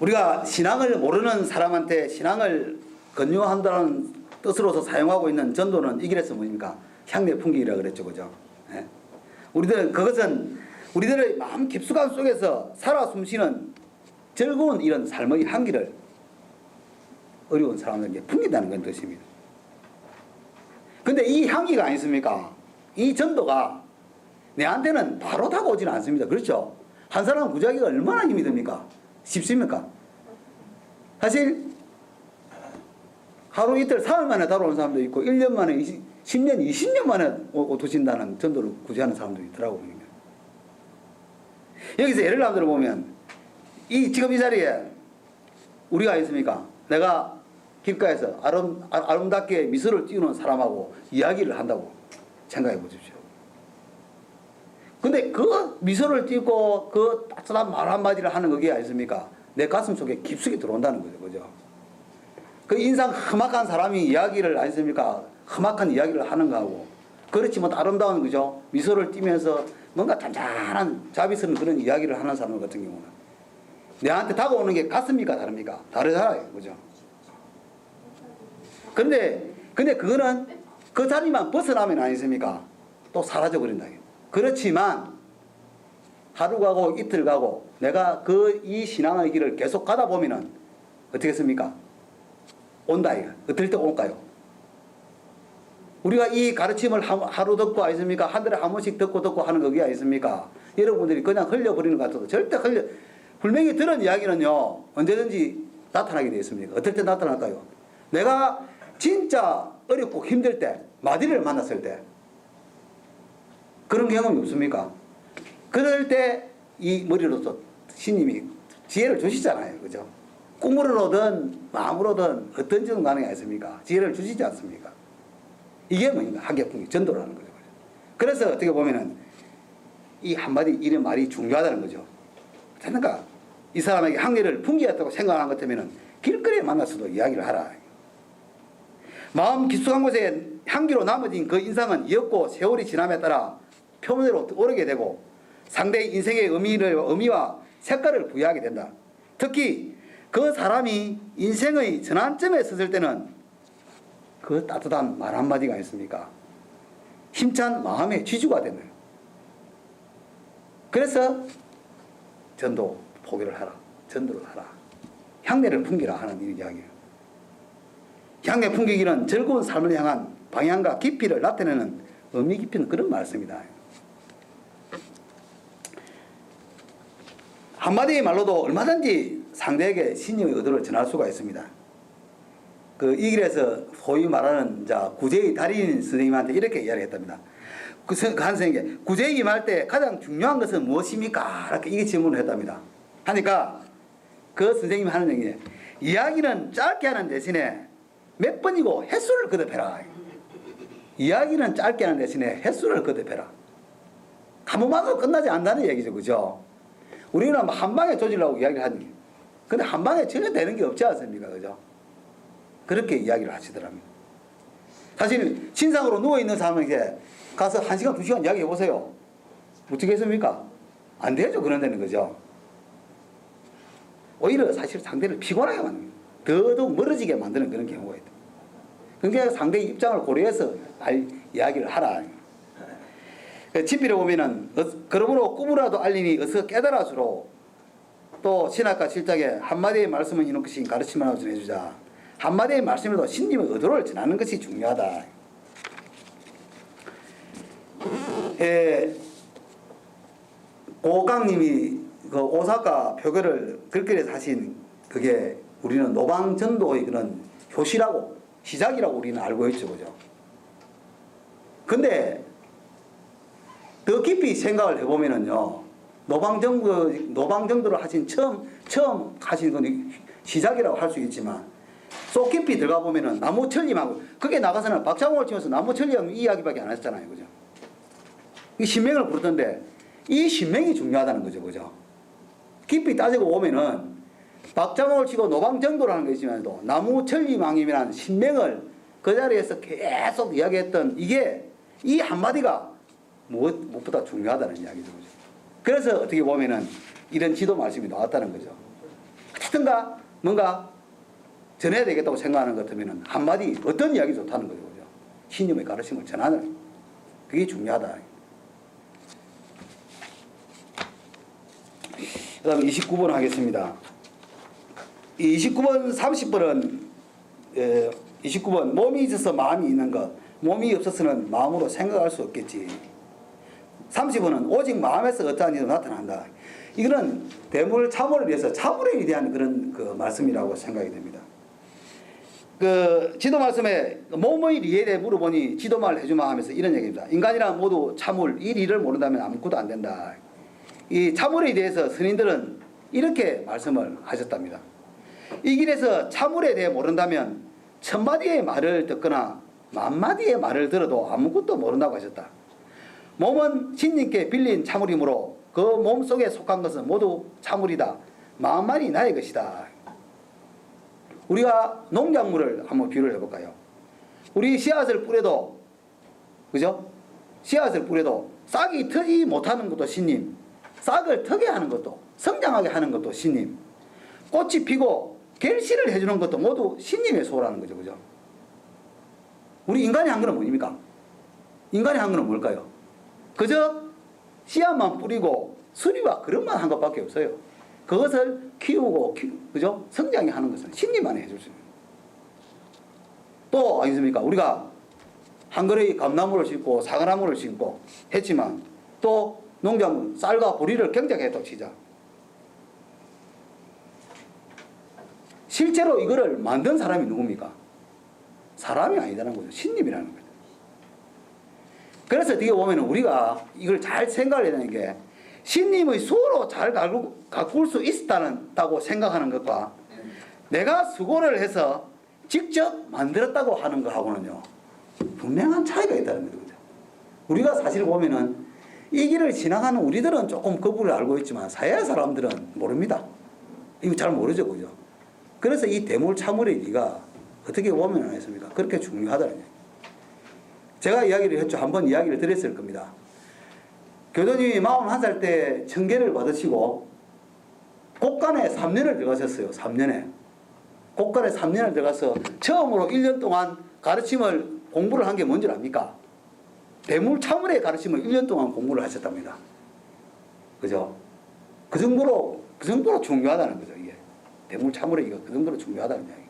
우리가 신앙을 모르는 사람한테 신앙을 권유한다는 뜻으로서 사용하고 있는 전도는 이 길에서 뭡니까? 향내 풍기라 그랬죠, 그죠? 네. 우리들은 그것은 우리들의 마음 깊숙한 속에서 살아 숨쉬는 즐거운 이런 삶의 향기를 어려운 사람들에게 풍긴다는 건 뜻입니다. 근데 이 향기가 아니습니까? 이 전도가 내한테는 바로 다가오지는 않습니다. 그렇죠? 한 사람 구제하기가 얼마나 힘이 듭니까? 쉽습니까? 사실 하루 이틀 사흘 만에 다가오는 사람도 있고 1년 만에 10년 20년 만에 오신다는 전도를 구제하는 사람도 있더라고요. 여기서 예를 들어보면 지금 이 자리에 우리가 있습니까? 내가 길가에서 아름답게 미소를 띄우는 사람하고 이야기를 한다고 생각해 보십시오. 근데 그 미소를 띄우고 그 따뜻한 말 한마디를 하는 그게 아니습니까? 내 가슴 속에 깊숙이 들어온다는 거죠. 그죠? 그 인상 험악한 사람이 이야기를 아니습니까? 험악한 이야기를 하는 거하고 그렇지만 아름다운 그죠? 미소를 띠면서 뭔가 잔잔한 자비스러운 그런 이야기를 하는 사람 같은 경우는 내한테 다가오는 게 같습니까? 다릅니까? 다르잖아요. 그죠? 근데 그거는 그 자리만 벗어나면 아니습니까? 또 사라져 버린다. 그렇지만 하루 가고 이틀 가고 내가 이 신앙의 길을 계속 가다 보면은 어떻게 했습니까? 온다 이거. 어떨 때 올까요? 우리가 이 가르침을 하루 듣고 아니습니까? 한 달에 한 번씩 듣고 하는 거기 아니습니까? 여러분들이 그냥 흘려버리는 것 같아도 절대 분명히 들은 이야기는요 언제든지 나타나게 되어 있습니다. 어떨 때 나타날까요? 내가 진짜 어렵고 힘들 때 마디를 만났을 때 그런 경험이 없습니까? 그럴 때 이 머리로서 신님이 지혜를 주시잖아요. 그죠? 꿈으로든 마음으로든 어떤지는 가능이 아니습니까? 지혜를 주시지 않습니까? 이게 뭐인가? 한계풍이 전도라는 거죠. 그래서 어떻게 보면은 이 한마디 이런 말이 중요하다는 거죠. 그러니까 이 사람에게 향기를 풍기했다고 생각하는 것 같으면은 길거리에 만났어도 이야기를 하라. 마음 깊숙한 곳에 향기로 남아진 그 인상은 이었고 세월이 지남에 따라 표면으로 오르게 되고 상대의 인생의 의미와 색깔을 부여하게 된다. 특히 그 사람이 인생의 전환점에 섰을 때는 그 따뜻한 말 한마디가 있습니까? 힘찬 마음의 지주가 되는 거예요. 그래서 전도 포기를 하라. 전도를 하라. 향내를 풍기라 하는 이 이야기예요. 향내 풍기기는 즐거운 삶을 향한 방향과 깊이를 나타내는 의미 깊은 그런 말씀이다. 한마디의 말로도 얼마든지 상대에게 신님의 의도를 전할 수가 있습니다. 이 길에서 소위 말하는 구제의 달인 선생님한테 이렇게 이야기를 했답니다. 그 한 선생님께 구제의 임할 때 가장 중요한 것은 무엇입니까? 이렇게 이게 질문을 했답니다. 하니까 그 선생님이 하는 얘기예요. 이야기는 짧게 하는 대신에 몇 번이고 횟수를 거듭해라. 이야기는 짧게 하는 대신에 횟수를 거듭해라. 한 번만으로 끝나지 않는다는 얘기죠. 그죠? 우리는 한 방에 조지려고 이야기를 하니 근데 한 방에 전혀 되는 게 없지 않습니까? 그죠? 그렇게 이야기를 하시더랍니다. 사실 신상으로 누워있는 사람에게 가서 1시간 2시간 이야기해 보세요. 어떻게 했습니까? 안 되죠. 그런 데는. 그죠? 오히려 사실 상대를 피곤하게 만듭니다. 더더욱 멀어지게 만드는 그런 경우가 있다. 그러니까 상대의 입장을 고려해서 이야기를 하라. 친필에 보면은 그러므로 꿈으로라도 알리니 어서 깨달아주로 또 신학과 7장에 한마디의 말씀은 이런 것이 가르침을 하고 전해주자. 한마디의 말씀에도 신님의 의도를 전하는 것이 중요하다. 고강님이 그 오사카 표결을 글귀에서 하신 그게 우리는 노방전도의 그런 효시라고 시작이라고 우리는 알고 있죠. 그죠? 근데 더 깊이 생각을 해보면은요, 노방정도를 하신 처음 하신 건 시작이라고 할 수 있지만, 쏙 깊이 들어가 보면은 나무천림하고, 그게 나가서는 박자공을 치면서 나무천림하고 이 이야기밖에 안 했잖아요. 그죠? 이 신명을 부르던데, 이 신명이 중요하다는 거죠. 그죠? 깊이 따지고 보면은, 박자공을 치고 노방정도라는 게 있지만도, 나무천림왕님이라는 신명을 그 자리에서 계속 이야기했던 이게, 이 한마디가 무엇보다 중요하다는 이야기죠. 그죠? 그래서 어떻게 보면은 이런 지도 말씀이 나왔다는 거죠. 어쨌든가 뭔가 전해야 되겠다고 생각하는 것 같으면은 한마디 어떤 이야기 좋다는 거죠. 그죠? 신님의 가르침을 전하는 그게 중요하다. 그 다음에 29번 하겠습니다. 이 29번, 30번은 29번 몸이 있어서 마음이 있는 것, 몸이 없어서는 마음으로 생각할 수 없겠지. 30번은 오직 마음에서 어떠한 일도 나타난다. 이거는 대물 참호를 위해서 참호에 대한 그런 그 말씀이라고 생각이 됩니다. 그 지도 말씀에 몸의 리에 대해 물어보니 지도말 해주마 하면서 이런 얘기입니다. 인간이란 모두 참을 이 리를 모른다면 아무것도 안 된다. 이 참을에 대해서 스님들은 이렇게 말씀을 하셨답니다. 이 길에서 참을에 대해 모른다면 1000마디의 말을 듣거나 10,000마디의 말을 들어도 아무것도 모른다고 하셨다. 몸은 신님께 빌린 참을이므로 그 몸 속에 속한 것은 모두 참을이다. 마음만이 나의 것이다. 우리가 농작물을 한번 비유를 해볼까요? 우리 씨앗을 뿌려도, 그죠? 씨앗을 뿌려도 싹이 트지 못하는 것도 신님, 싹을 트게 하는 것도, 성장하게 하는 것도 신님, 꽃이 피고 결실을 해주는 것도 모두 신님의 소라는 거죠. 그죠? 우리 인간이 한 거는 뭡니까? 인간이 한 거는 뭘까요? 그저 씨앗만 뿌리고 수리와 그릇만 한 것밖에 없어요. 그것을 키우고, 그죠? 성장해 하는 것은 신님만이 해줄 수 있는. 또, 아니십니까? 우리가 한 그루의 감나무를 심고 사과나무를 심고 했지만 또 농작물, 쌀과 보리를 경작했다고 치자. 실제로 이거를 만든 사람이 누굽니까? 사람이 아니라는 거죠. 신님이라는 거죠. 그래서 어떻게 보면 우리가 이걸 잘 생각을 해야 되는 게 신님의 수로 잘 가꿀 수 있다고 생각하는 것과 내가 수고를 해서 직접 만들었다고 하는 것하고는요 분명한 차이가 있다는 거죠. 우리가 사실 보면은 이 길을 지나가는 우리들은 조금 거부를 알고 있지만 사회 사람들은 모릅니다. 이거 잘 모르죠. 그죠? 그래서 이 대물 참물의 리가 어떻게 보면 아니겠습니까? 그렇게 중요하다는 얘기예요. 제가 이야기를 했죠. 한번 이야기를 드렸을 겁니다. 교도님이 41살 때 청계를 받으시고 곡간에 3년을 들어가셨어요. 3년에. 곡간에 3년을 들어가서 처음으로 1년 동안 가르침을 공부를 한 게 뭔지 압니까? 대물 참물의 가르침을 1년 동안 공부를 하셨답니다. 그죠? 그 정도로 중요하다는 거죠. 이게 대물 참물의 이거 그 정도로 중요하다는 이야기.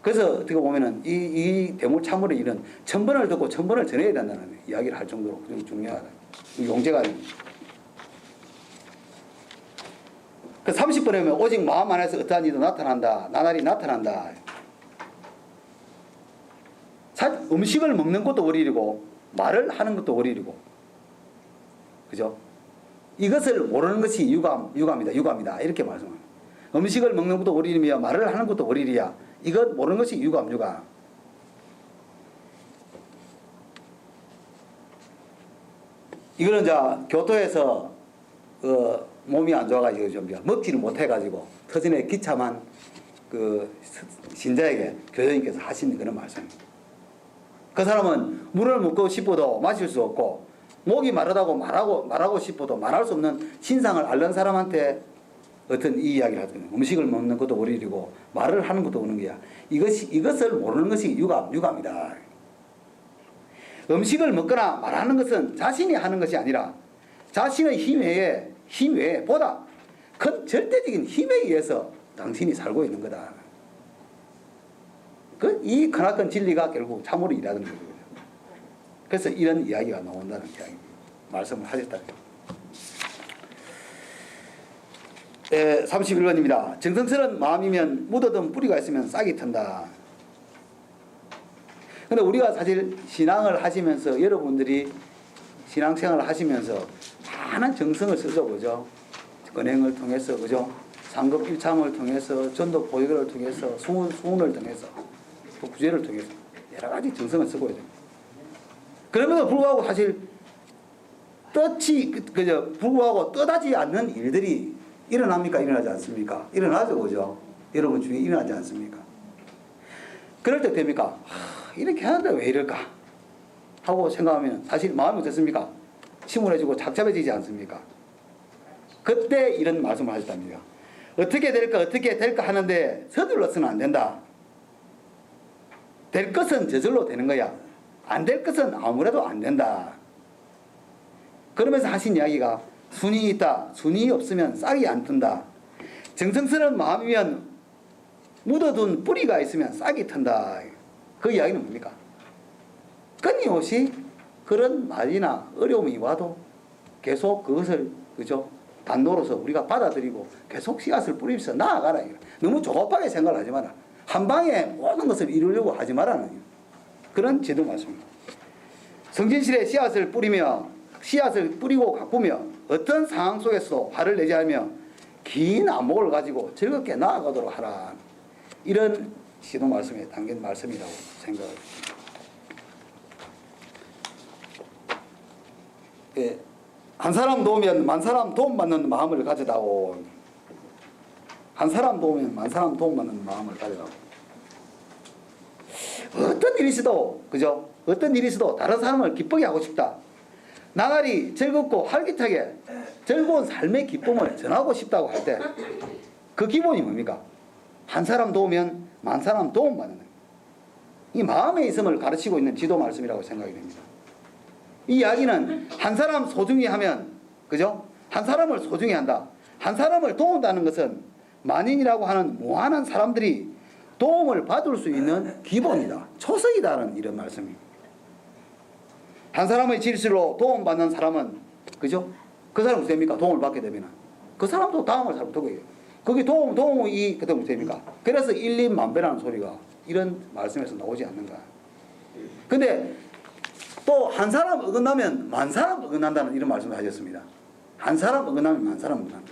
그래서 어떻게 보면은 이 대물 참물의 일은 1000번을 듣고 1000번을 전해야 된다는 이야기를 할 정도로 굉장히 중요하다. 용제가 그 30번에 보면 오직 마음 안에서 어떠한 일도 나타난다. 나날이 나타난다. 음식을 먹는 것도 월일이고 말을 하는 것도 월일이고, 그죠? 이것을 모르는 것이 유감이다. 이렇게 말씀합니다. 음식을 먹는 것도 월일이며 말을 하는 것도 월일이야. 이것 모르는 것이 유감. 이거는 자 교토에서 몸이 안 좋아가지고 좀 먹지를 못해가지고 터전에 기참한 그 신자에게 교수님께서 하신 그런 말씀입니다. 그 사람은 물을 먹고 싶어도 마실 수 없고 목이 마르다고 말하고 싶어도 말할 수 없는 신상을 앓는 사람한테 어떤 이 이야기를 하거든요. 음식을 먹는 것도 월일이고 말을 하는 것도 오는 거야. 이것을 모르는 것이 유감이다. 음식을 먹거나 말하는 것은 자신이 하는 것이 아니라 자신의 힘 외에 보다 큰 절대적인 힘에 의해서 당신이 살고 있는 거다. 이 크나큰 진리가 결국 참으로 일하는 거죠. 그래서 이런 이야기가 나온다는 이야기 말씀을 하셨다는 거예요. 31번입니다. 정성스러운 마음이면 묻어둔 뿌리가 있으면 싹이 튼다. 근데 우리가 사실 신앙을 하시면서 여러분들이 신앙생활을 하시면서 많은 정성을 쓰죠. 그죠? 은행을 통해서, 그죠? 상급 일참을 통해서, 전도 보육을 통해서, 수훈을 통해서, 또 구제를 통해서 여러 가지 정성을 쓰고 있죠. 그럼에도 불구하고 사실 불구하고 떠나지 않는 일들이 일어납니까? 일어나지 않습니까? 일어나죠. 그죠? 여러분 중에 일어나지 않습니까? 그럴 때 됩니까? 이렇게 하는데 왜 이럴까? 하고 생각하면 사실 마음이 어떻습니까? 침울해지고 착잡해지지 않습니까? 그때 이런 말씀을 하셨답니다. 어떻게 될까 하는데 서둘러서는 안 된다. 될 것은 저절로 되는 거야. 안 될 것은 아무래도 안 된다. 그러면서 하신 이야기가 순이 있다. 순이 없으면 싹이 안 튼다. 정성스러운 마음이면 묻어둔 뿌리가 있으면 싹이 튼다. 그 이야기는 뭡니까? 끊임없이 그런 말이나 어려움이 와도 계속 그것을 그죠? 단노로서 우리가 받아들이고 계속 씨앗을 뿌리면서 나아가라. 너무 조급하게 생각을 하지 마라. 한 방에 모든 것을 이루려고 하지 마라는 그런 제도 말씀입니다. 성진실에 씨앗을 뿌리며 씨앗을 뿌리고 가꾸며 어떤 상황 속에서도 화를 내지 않으며 긴 안목을 가지고 즐겁게 나아가도록 하라. 이런 시도 말씀에 담긴 말씀이라고 생각합니다. 예, 한 사람 도우면 만 사람 도움받는 마음을 가져다오. 한 사람 도우면 만 사람 도움받는 마음을 가져다오. 어떤 일이 있어도 그죠? 어떤 일이 있어도 다른 사람을 기쁘게 하고 싶다. 나날이 즐겁고 활기차게 즐거운 삶의 기쁨을 전하고 싶다고 할 때 그 기본이 뭡니까? 한 사람 도우면 만 사람 도움받는 이 마음의 있음을 가르치고 있는 지도 말씀이라고 생각이 됩니다. 이 이야기는 한 사람 소중히 하면 그죠? 한 사람을 소중히 한다. 한 사람을 도운다는 것은 만인이라고 하는 무한한 사람들이 도움을 받을 수 있는 기본이다. 초석이다는 이런 말씀입니다. 한 사람의 질서로 도움받는 사람은 그죠? 그 사람은 됩니까? 도움을 받게 되면 그 사람도 다음을 잘 못하고 해요. 거기 도움이 그때 됩니까? 그래서 일림만배라는 소리가 이런 말씀에서 나오지 않는가. 근데 또 한 사람 어긋나면 만 사람 어긋난다는 이런 말씀을 하셨습니다. 한 사람 어긋나면 만 사람 어긋난다.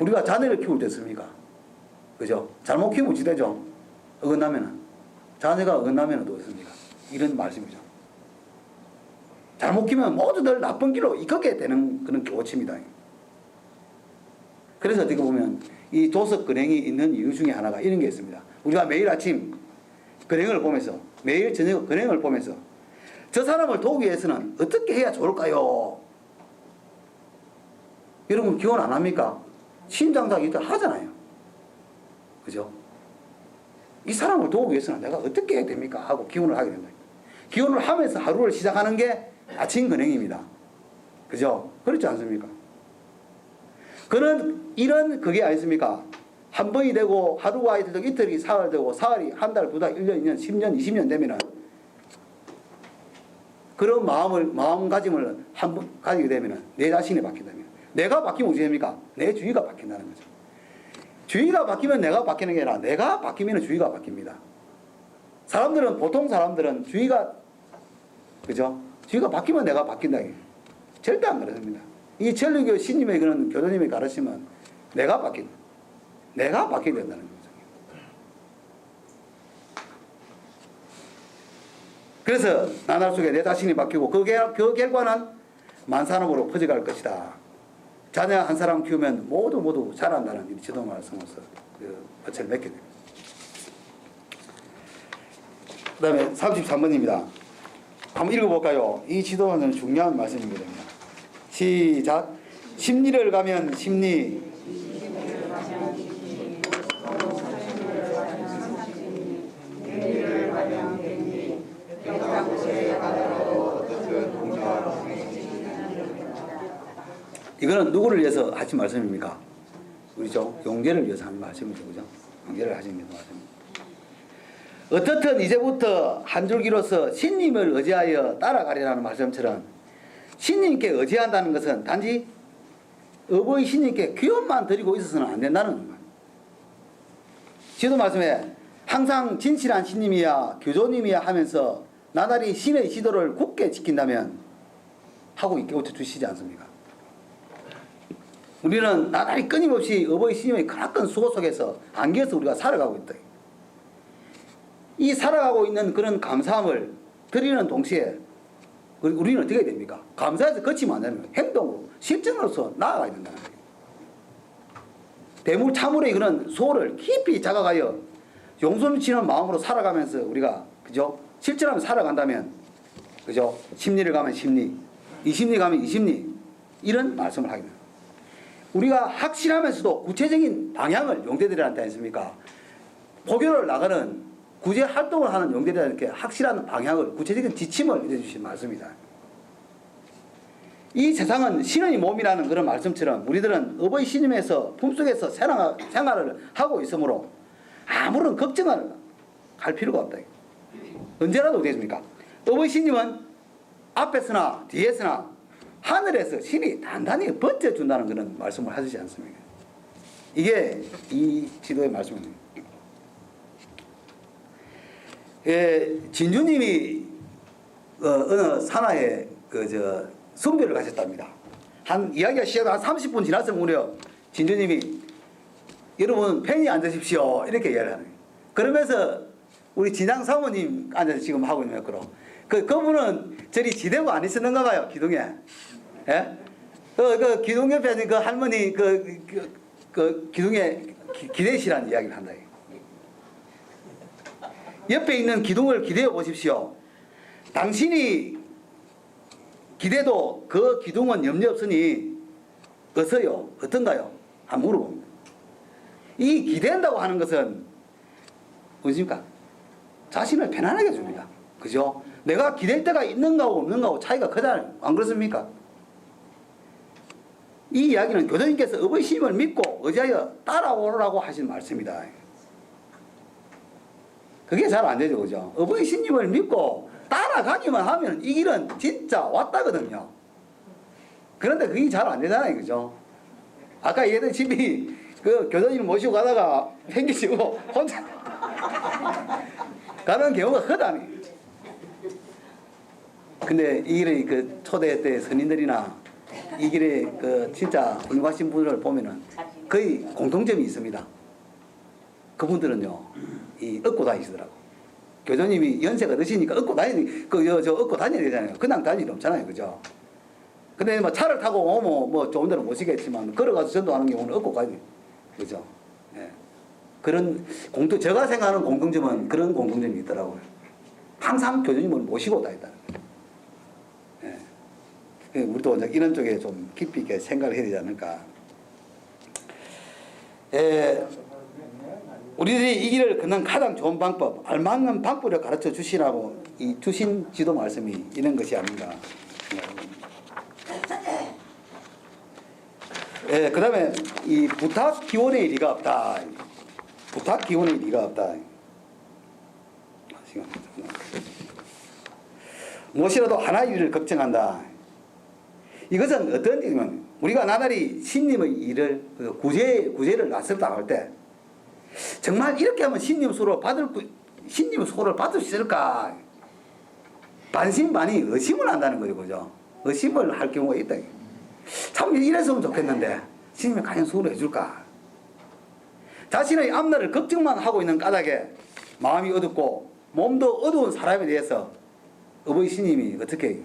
우리가 자녀를 키울 때 씁니까? 그죠? 잘못 키우면 지대죠. 어긋나면은 자녀가 어긋나면은 또 어떻습니까? 이런 말씀이죠. 잘못 키우면 모두들 나쁜 길로 이끌게 되는 그런 교치입니다. 그래서 어떻게 보면 이 도석 근행이 있는 이유 중에 하나가 이런 게 있습니다. 우리가 매일 아침 근행을 보면서 매일 저녁 근행을 보면서 저 사람을 도우기 위해서는 어떻게 해야 좋을까요? 여러분 기원 안 합니까? 심장작이 일단 하잖아요. 그죠? 이 사람을 도우기 위해서는 내가 어떻게 해야 됩니까? 하고 기원을 하게 된다. 기원을 하면서 하루를 시작하는 게 아침 근행입니다. 그죠? 그렇지 않습니까? 그런 이런 그게 아니습니까? 한 번이 되고 하루가 이틀이 사흘 되고 사흘이 한 달, 두 달, 1년, 2년, 10년, 20년 되면은 그런 마음가짐을 한 번 가지게 되면은 내 자신이 바뀐다면 내가 바뀌면 어떻게 됩니까? 내 주위가 바뀐다는 거죠. 주위가 바뀌면 내가 바뀌는 게 아니라 내가 바뀌면 주위가 바뀝니다. 사람들은 보통 사람들은 주위가 그죠? 주위가 바뀌면 내가 바뀐다. 절대 안 그렇습니다. 이 천리교 신님의 그런 교도님의 가르침은 내가 바뀌게 된다는 거죠. 그래서 나날 속에 내 자신이 바뀌고 그 결과는 만사람으로 퍼져갈 것이다. 자녀 한 사람 키우면 모두 자란다는 지도 말씀으로서 그 어체를 맺게 됩니다. 그 다음에 33번입니다. 한번 읽어볼까요? 이 지도는 중요한 말씀입니다. 시작. 심리를 가면 심리. 이거는 누구를 위해서 하신 말씀입니까? 우리죠. 용계를 위해서 하는 말씀이죠. 그죠? 용계를 하시는 말씀입니다. 어떻든 이제부터 한 줄기로서 신님을 의지하여 따라가리라는 말씀처럼 신님께 의지한다는 것은 단지 어버이 신님께 기원만 드리고 있어서는 안 된다는 겁니다. 지도 말씀에 항상 진실한 신님이야 교조님이야 하면서 나날이 신의 지도를 굳게 지킨다면 하고 있게 주시지 않습니까? 우리는 나날이 끊임없이 어버이 신님의 크나큰 수고 속에서 안개에서 우리가 살아가고 있다. 이 살아가고 있는 그런 감사함을 드리는 동시에 우리는 어떻게 해야 됩니까? 감사해서 거치면 안 되는 거예요. 행동으로 실천으로서 나아가야 된다는 거예요. 대물 참물의 그런 소를 깊이 자각하여 용서를 치는 마음으로 살아가면서 우리가 그죠? 실천하면서 살아간다면 그죠? 심리를 가면 심리, 이 심리 가면 이 심리 이런 말씀을 하게 됩니다. 우리가 확실하면서도 구체적인 방향을 용대들한테 했습니까? 포교를 나가는 구제 활동을 하는 용대들한테 확실한 방향을 구체적인 지침을 해주신 말씀입니다. 이 세상은 신의 몸이라는 그런 말씀처럼 우리들은 어버이 신임에서 품속에서 생활을 하고 있으므로 아무런 걱정을 할 필요가 없다. 언제라도 어떻습니까? 어버이 신임은 앞에서나 뒤에서나 하늘에서 신이 단단히 버텨준다는 그런 말씀을 하시지 않습니까? 이게 이 지도의 말씀입니다. 진주님이 어느 산하에 숭배를 가셨답니다. 이야기가 시작 한 30분 지났을 무렵 진주님이 여러분 편히 앉으십시오 이렇게 이야기를 하는 거예요. 그러면서 우리 진양 사모님 앉아서 지금 하고 있는 거로 그분은 저리 지대고 안 있었는가 봐요. 기둥에. 예? 그 기둥 옆에 있는 그 할머니 그 기둥에 기대시라는 이야기를 한다. 옆에 있는 기둥을 기대어 보십시오. 당신이 기대도 그 기둥은 염려 없으니 어서요. 어떤가요? 한번 물어봅니다. 이 기대한다고 하는 것은 무엇입니까? 자신을 편안하게 해줍니다. 그죠? 내가 기댈 때가 있는가 없는가 차이가 크잖아요. 안 그렇습니까? 이 이야기는 교수님께서 어버이 신임을 믿고 의지하여 따라오라고 하신 말씀이다. 그게 잘 안 되죠. 그죠? 어버이 신임을 믿고 따라가기만 하면 이 길은 진짜 왔다거든요. 그런데 그게 잘 안 되잖아요. 그죠? 아까 얘들 집이 그 교수님 모시고 가다가 팽개치고 혼자 가는 경우가 크다니. 근데 이 길의 그 초대 때 선인들이나 이 길에 그 진짜 훌륭하신 분을 보면은 거의 공통점이 있습니다. 그분들은요, 이 얻고 다니시더라고. 교수님이 연세가 드시니까 얻고 얻고 다녀야 되잖아요. 그냥 다닐 일 없잖아요. 그죠? 근데 뭐 차를 타고 오면 뭐 좋은 데는 모시겠지만 걸어가서 전도하는 경우는 얻고 가야 돼요. 그죠? 예. 그런 제가 생각하는 공통점은 그런 공통점이 있더라고요. 항상 교수님을 모시고 다닌다는 거예요. 예. 우리도 이런 쪽에 좀 깊이 있게 생각을 해야 되지 않을까. 우리들이 이 길을 걷는 가장 좋은 방법, 알맞는 방법을 가르쳐 주시라고 주신 지도 말씀이 이런 것이 아닌가. 그 다음에 이 부탁 기원의 리가 없다. 부탁 기원의 리가 없다. 무엇이라도 하나의 일을 걱정한다. 이것은 어떤 일이면 우리가 나날이 신님의 일을 구제를 낯설다 때 정말 이렇게 하면 신님의 소를 받을 수 있을까? 반신반의 의심을 한다는 거죠. 그죠? 의심을 할 경우가 있다. 참 이랬으면 좋겠는데 신님이 과연 수고를 해줄까? 자신의 앞날을 걱정만 하고 있는 까닭에 마음이 어둡고 몸도 어두운 사람에 대해서 어버이 신님이 어떻게 해요?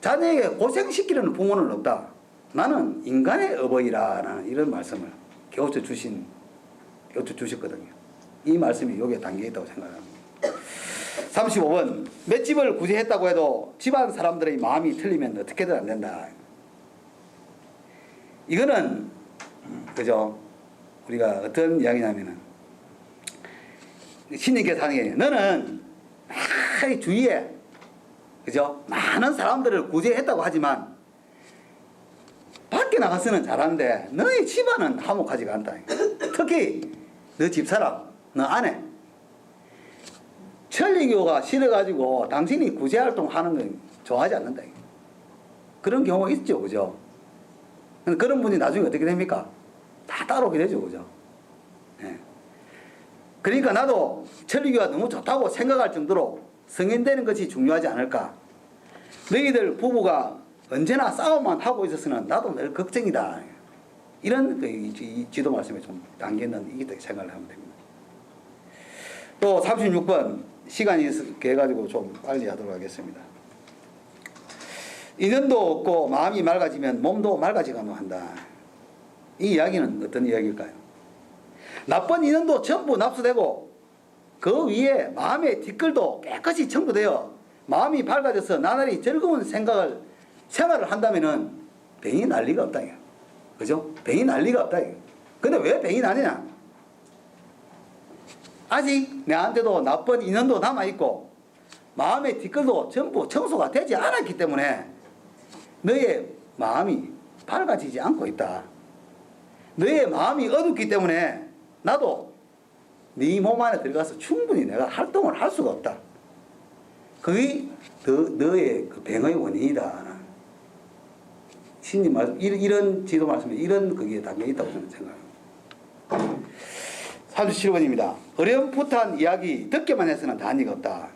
자녀에게 고생시키려는 부모는 없다. 나는 인간의 어버이라는 이런 말씀을 교수 주셨거든요. 이 말씀이 여기에 담겨 있다고 생각합니다. 35번 맷집을 구제했다고 해도 집안 사람들의 마음이 틀리면 어떻게든 안 된다. 이거는 그죠? 우리가 어떤 이야기냐면은 신님께서 하는 게 너는 주위에 그죠? 많은 사람들을 구제했다고 하지만 밖에 나가서는 잘하는데 너의 집안은 화목하지가 않다. 특히 너 집사람, 너 아내 천리교가 싫어가지고 당신이 구제활동 하는 건 좋아하지 않는다. 그런 경우가 있죠. 그죠? 그런 분이 나중에 어떻게 됩니까? 다 따라오게 되죠. 그죠? 예. 그러니까 나도 천리교가 너무 좋다고 생각할 정도로 성인되는 것이 중요하지 않을까. 너희들 부부가 언제나 싸움만 하고 있었으면 나도 늘 걱정이다. 이런 이 지도 말씀에 좀 담겨있는 이게 생각을 하면 됩니다. 또 36번 시간이 해가지고 좀 빨리 하도록 하겠습니다. 인연도 없고 마음이 맑아지면 몸도 맑아지가며 한다. 이 이야기는 어떤 이야기일까요? 나쁜 인연도 전부 납수되고 그 위에 마음의 뒷글도 깨끗이 청구되어 마음이 밝아져서 나날이 즐거운 생활을 한다면은 병이 날 리가 없다. 그죠? 병이 날 리가 없다. 근데 왜 병이 나느냐? 아직 내한테도 나쁜 인연도 남아있고 마음의 뒷글도 전부 청소가 되지 않았기 때문에 너의 마음이 밝아지지 않고 있다. 너의 마음이 어둡기 때문에 나도 네 몸 안에 들어가서 충분히 내가 활동을 할 수가 없다. 그게 너의 그 병의 원인이다. 신님 말씀, 이런 지도 말씀에 이런 그게 담겨 있다고 저는 생각합니다. 37번입니다. 어렴풋한 이야기 듣기만 해서는 단위가 없다.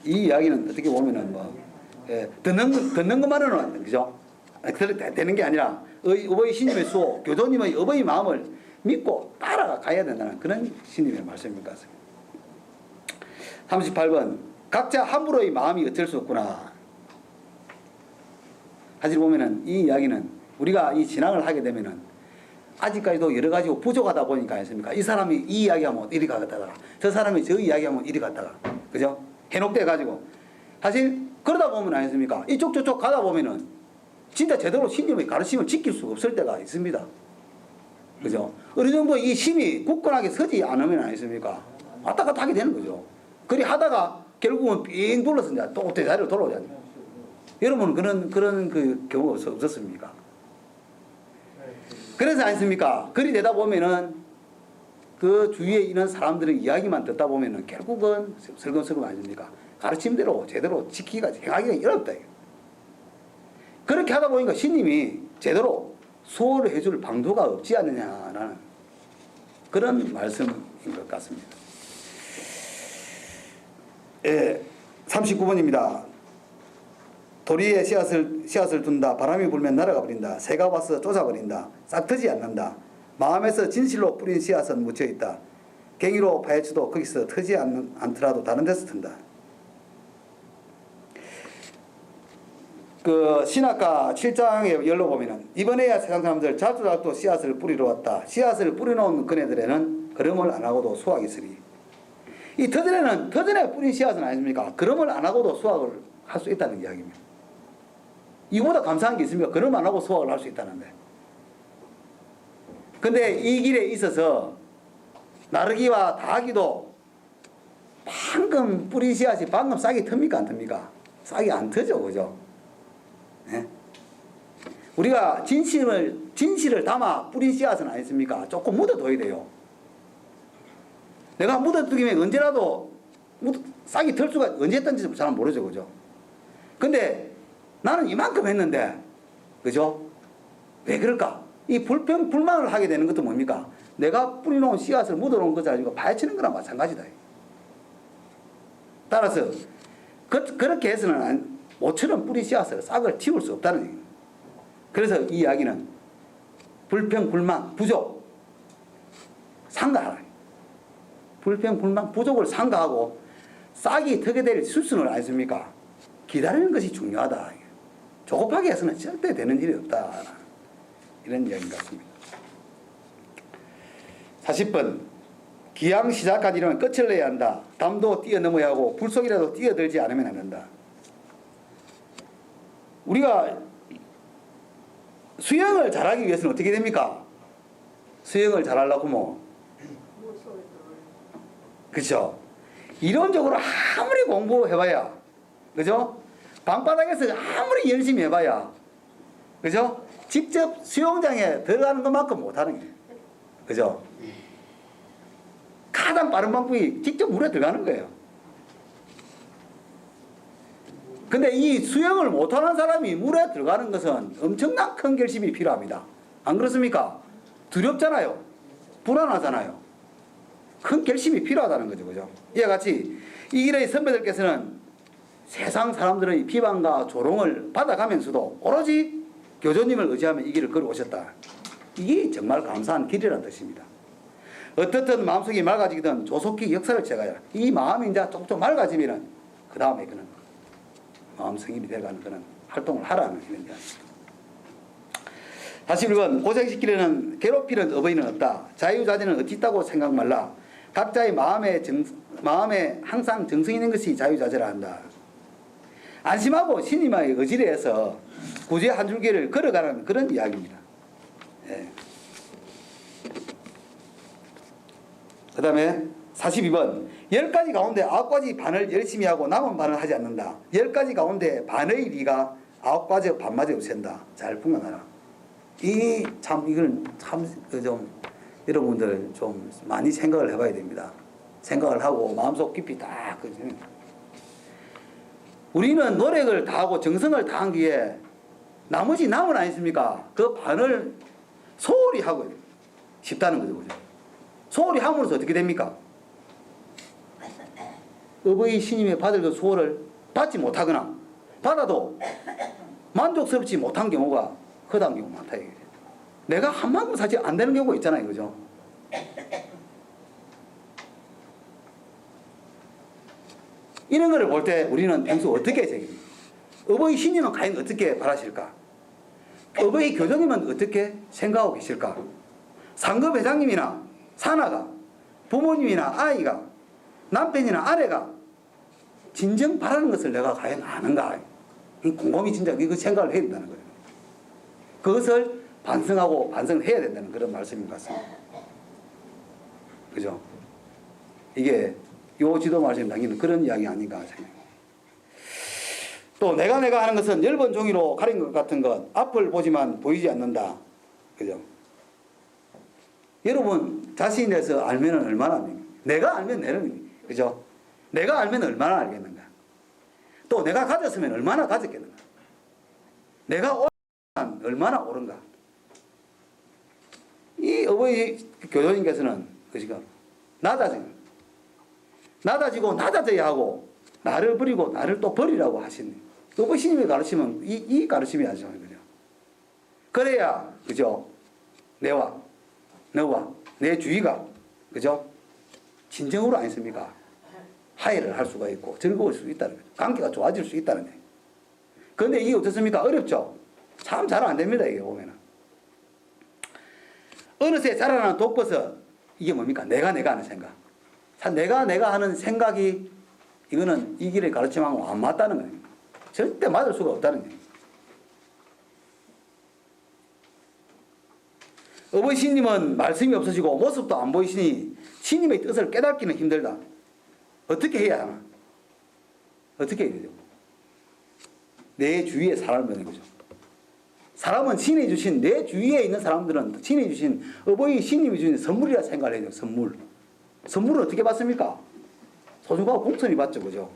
이 이야기는 어떻게 보면은 듣는 것만으로는 그죠? 되는 게 아니라 어버이 신님의 수호, 교도님의 어버이 마음을 믿고 따라가야 된다는 그런 신님의 말씀인 것 같습니다. 38번 각자 함부로의 마음이 어쩔 수 없구나. 사실 보면은 이 이야기는 우리가 이 신앙을 하게 되면은 아직까지도 여러 가지 부족하다 보니까 아닙니까? 이 사람이 이 이야기하면 이리 가다가 저 사람이 저 이야기하면 이리 갔다가 그죠? 해놓게 가지고 사실 그러다 보면 아니습니까? 이쪽 저쪽 가다 보면은 진짜 제대로 신님의 가르침을 지킬 수가 없을 때가 있습니다. 그죠? 어느 정도 이 힘이 굳건하게 서지 않으면 아니습니까? 왔다 갔다 하게 되는 거죠. 그리 하다가 결국은 삥 둘러서 이제 또 제자리로 돌아오잖아요. 여러분은 그런 그 경우가 없었습니까? 그래서 아니습니까? 그리 되다 보면은 그 주위에 있는 사람들의 이야기만 듣다 보면은 결국은 설금설금 아닙니까? 가르침대로 제대로 지키기가 행하기가 어렵다. 그렇게 하다 보니까 신님이 제대로 수호를 해줄 방도가 없지 않느냐라는 그런 말씀인 것 같습니다. 39번입니다. 도리에 씨앗을 둔다. 바람이 불면 날아가 버린다. 새가 와서 쫓아버린다. 싹트지 않는다. 마음에서 진실로 뿌린 씨앗은 묻혀있다. 갱이로 파헤쳐도 거기서 트지 않더라도 다른 데서 튼다. 그 신학가 7장에 열러보면은 이번에야 세상 사람들 자주자주 씨앗을 뿌리러 왔다. 씨앗을 뿌려놓은 그네들에는 걸음을 안 하고도 수확이 있으리. 이 터전에 뿌린 씨앗은 아닙니까? 걸음을 안 하고도 수확을 할 수 있다는 이야기입니다. 이보다 감사한 게 있습니까? 걸음 안 하고 수확을 할 수 있다는데. 근데 이 길에 있어서 나르기와 다하기도 방금 뿌린 씨앗이 방금 싹이 틉니까? 안 틉니까? 싹이 안 트죠, 그죠? 네? 우리가 진실을 담아 뿌린 씨앗은 아니습니까? 조금 묻어둬야 돼요. 내가 묻어두기면 언제라도 싹이 털 수가 언제 했던지 잘 모르죠, 그죠? 근데 나는 이만큼 했는데, 그죠? 왜 그럴까? 이 불평불만을 하게 되는 것도 뭡니까? 내가 뿌려놓은 씨앗을 묻어놓은 것을 가지고 파헤치는 거랑 마찬가지다. 따라서 그렇게 해서는 모처럼 뿌린 씨앗을 싹을 틔울 수 없다는 얘기입니다. 그래서 이 이야기는 불평불만, 부족, 상가하라. 불평불만, 부족을 상가하고 싹이 트게 될 수순을 아십니까? 기다리는 것이 중요하다. 조급하게 해서는 절대 되는 일이 없다. 이런 이야기인 것 같습니다. 40번 기왕 시작한 일은 끝을 내야 한다. 담도 뛰어넘어야 하고 불 속이라도 뛰어들지 않으면 안 된다. 우리가 수영을 잘하기 위해서는 어떻게 됩니까? 수영을 잘하려고 뭐 그렇죠? 이론적으로 아무리 공부해봐야 그죠? 방바닥에서 아무리 열심히 해봐야 그죠? 직접 수영장에 들어가는 것만큼 못하는 거예요. 그죠? 가장 빠른 방법이 직접 물에 들어가는 거예요. 근데 이 수영을 못하는 사람이 물에 들어가는 것은 엄청난 큰 결심이 필요합니다. 안 그렇습니까? 두렵잖아요. 불안하잖아요. 큰 결심이 필요하다는 거죠. 그죠? 이와 같이 이 길의 선배들께서는 세상 사람들의 비방과 조롱을 받아가면서도 오로지 교조님을 의지하며 이 길을 걸어오셨다. 이게 정말 감사한 길이라는 뜻입니다. 어떻든 마음속이 맑아지든 조속히 역사를 제가야. 이 마음이 이제 조금 맑아지면은 그 다음에 그는 마음 성인이 되어가는 그런 활동을 하라는 이런 이야기입니다. 41번 고생시키려는 괴롭히는 어버이는 없다. 자유자재는 어찌 있다고 생각 말라. 각자의 마음에 항상 정성 있는 것이 자유자재라 한다. 안심하고 신님의 의지에 해서 구주의 한 줄기를 걸어가는 그런 이야기입니다. 예. 그 다음에 42번 10가지 가운데 9가지 반을 열심히 하고 남은 반을 하지 않는다. 10가지 가운데 반의 리가 9가지 반마저 없앤다. 잘 분간하라. 이건 참 좀 여러분들 좀 많이 생각을 해봐야 됩니다. 생각을 하고 마음속 깊이 딱 우리는 노력을 다하고 정성을 다한기에 나머지 남은 아니십니까? 그 반을 소홀히 하고 싶다는 거죠. 그죠? 소홀히 함으로써 어떻게 됩니까? 어버이 신임에 받을 그 소홀을 받지 못하거나 받아도 만족스럽지 못한 경우가 허다한 경우가 많다. 내가 한 만큼 사실 안 되는 경우가 있잖아요. 그죠? 이런 거를 볼 때 우리는 평소 어떻게 생깁니까? 어버이 신임은 과연 어떻게 바라실까? 어버이 교조님은 어떻게 생각하고 계실까? 상급 회장님이나 사나가 부모님이나 아이가 남편이나 아내가 진정 바라는 것을 내가 과연 아는가? 곰곰이 진짜 이거 생각을 해야 된다는 거예요. 그것을 반성하고 반성을 해야 된다는 그런 말씀인 것 같습니다. 그죠? 이게 요 지도 말씀에 담기는 그런 이야기 아닌가 생각해요. 또 내가 하는 것은 엷은 종이로 가린 것 같은 것 앞을 보지만 보이지 않는다. 그죠? 여러분 자신에 대해서 알면 얼마나 압니까? 내가 알면 내는 그죠? 내가 알면 얼마나 알겠는가? 또 내가 가졌으면 얼마나 가졌겠는가? 내가 옳으면 얼마나 옳은가? 이 어버이 교도님께서는 그지가 낮아지고 낮아져야 하고 나를 버리고 나를 또 버리라고 하시네. 어버이 신임의 가르치면 이 가르침이 아니죠. 그죠? 그래야 그죠? 너와 내 주위가 그죠? 진정으로 아니십니까? 화해를 할 수가 있고 즐거울 수 있다는 거죠. 관계가 좋아질 수 있다는 거예요. 그런데 이게 어떻습니까? 어렵죠? 참 잘 안 됩니다. 이게 보면은. 어느새 자라나는 독버섯 이게 뭡니까? 내가 하는 생각. 내가 하는 생각이 이거는 이 길의 가르침하고 안 맞다는 거예요. 절대 맞을 수가 없다는 거예요. 어버이 신님은 말씀이 없으시고 모습도 안 보이시니 신님의 뜻을 깨닫기는 힘들다. 어떻게 해야 하나? 어떻게 해야 되죠? 내 주위에 사람을 보는 거죠. 사람은 신이 주신 내 주위에 있는 사람들은 신이 주신 어버이 신님이 주신 선물이라 생각을 해요. 선물. 선물을 어떻게 받습니까? 소중하고 공손히 받죠. 그죠?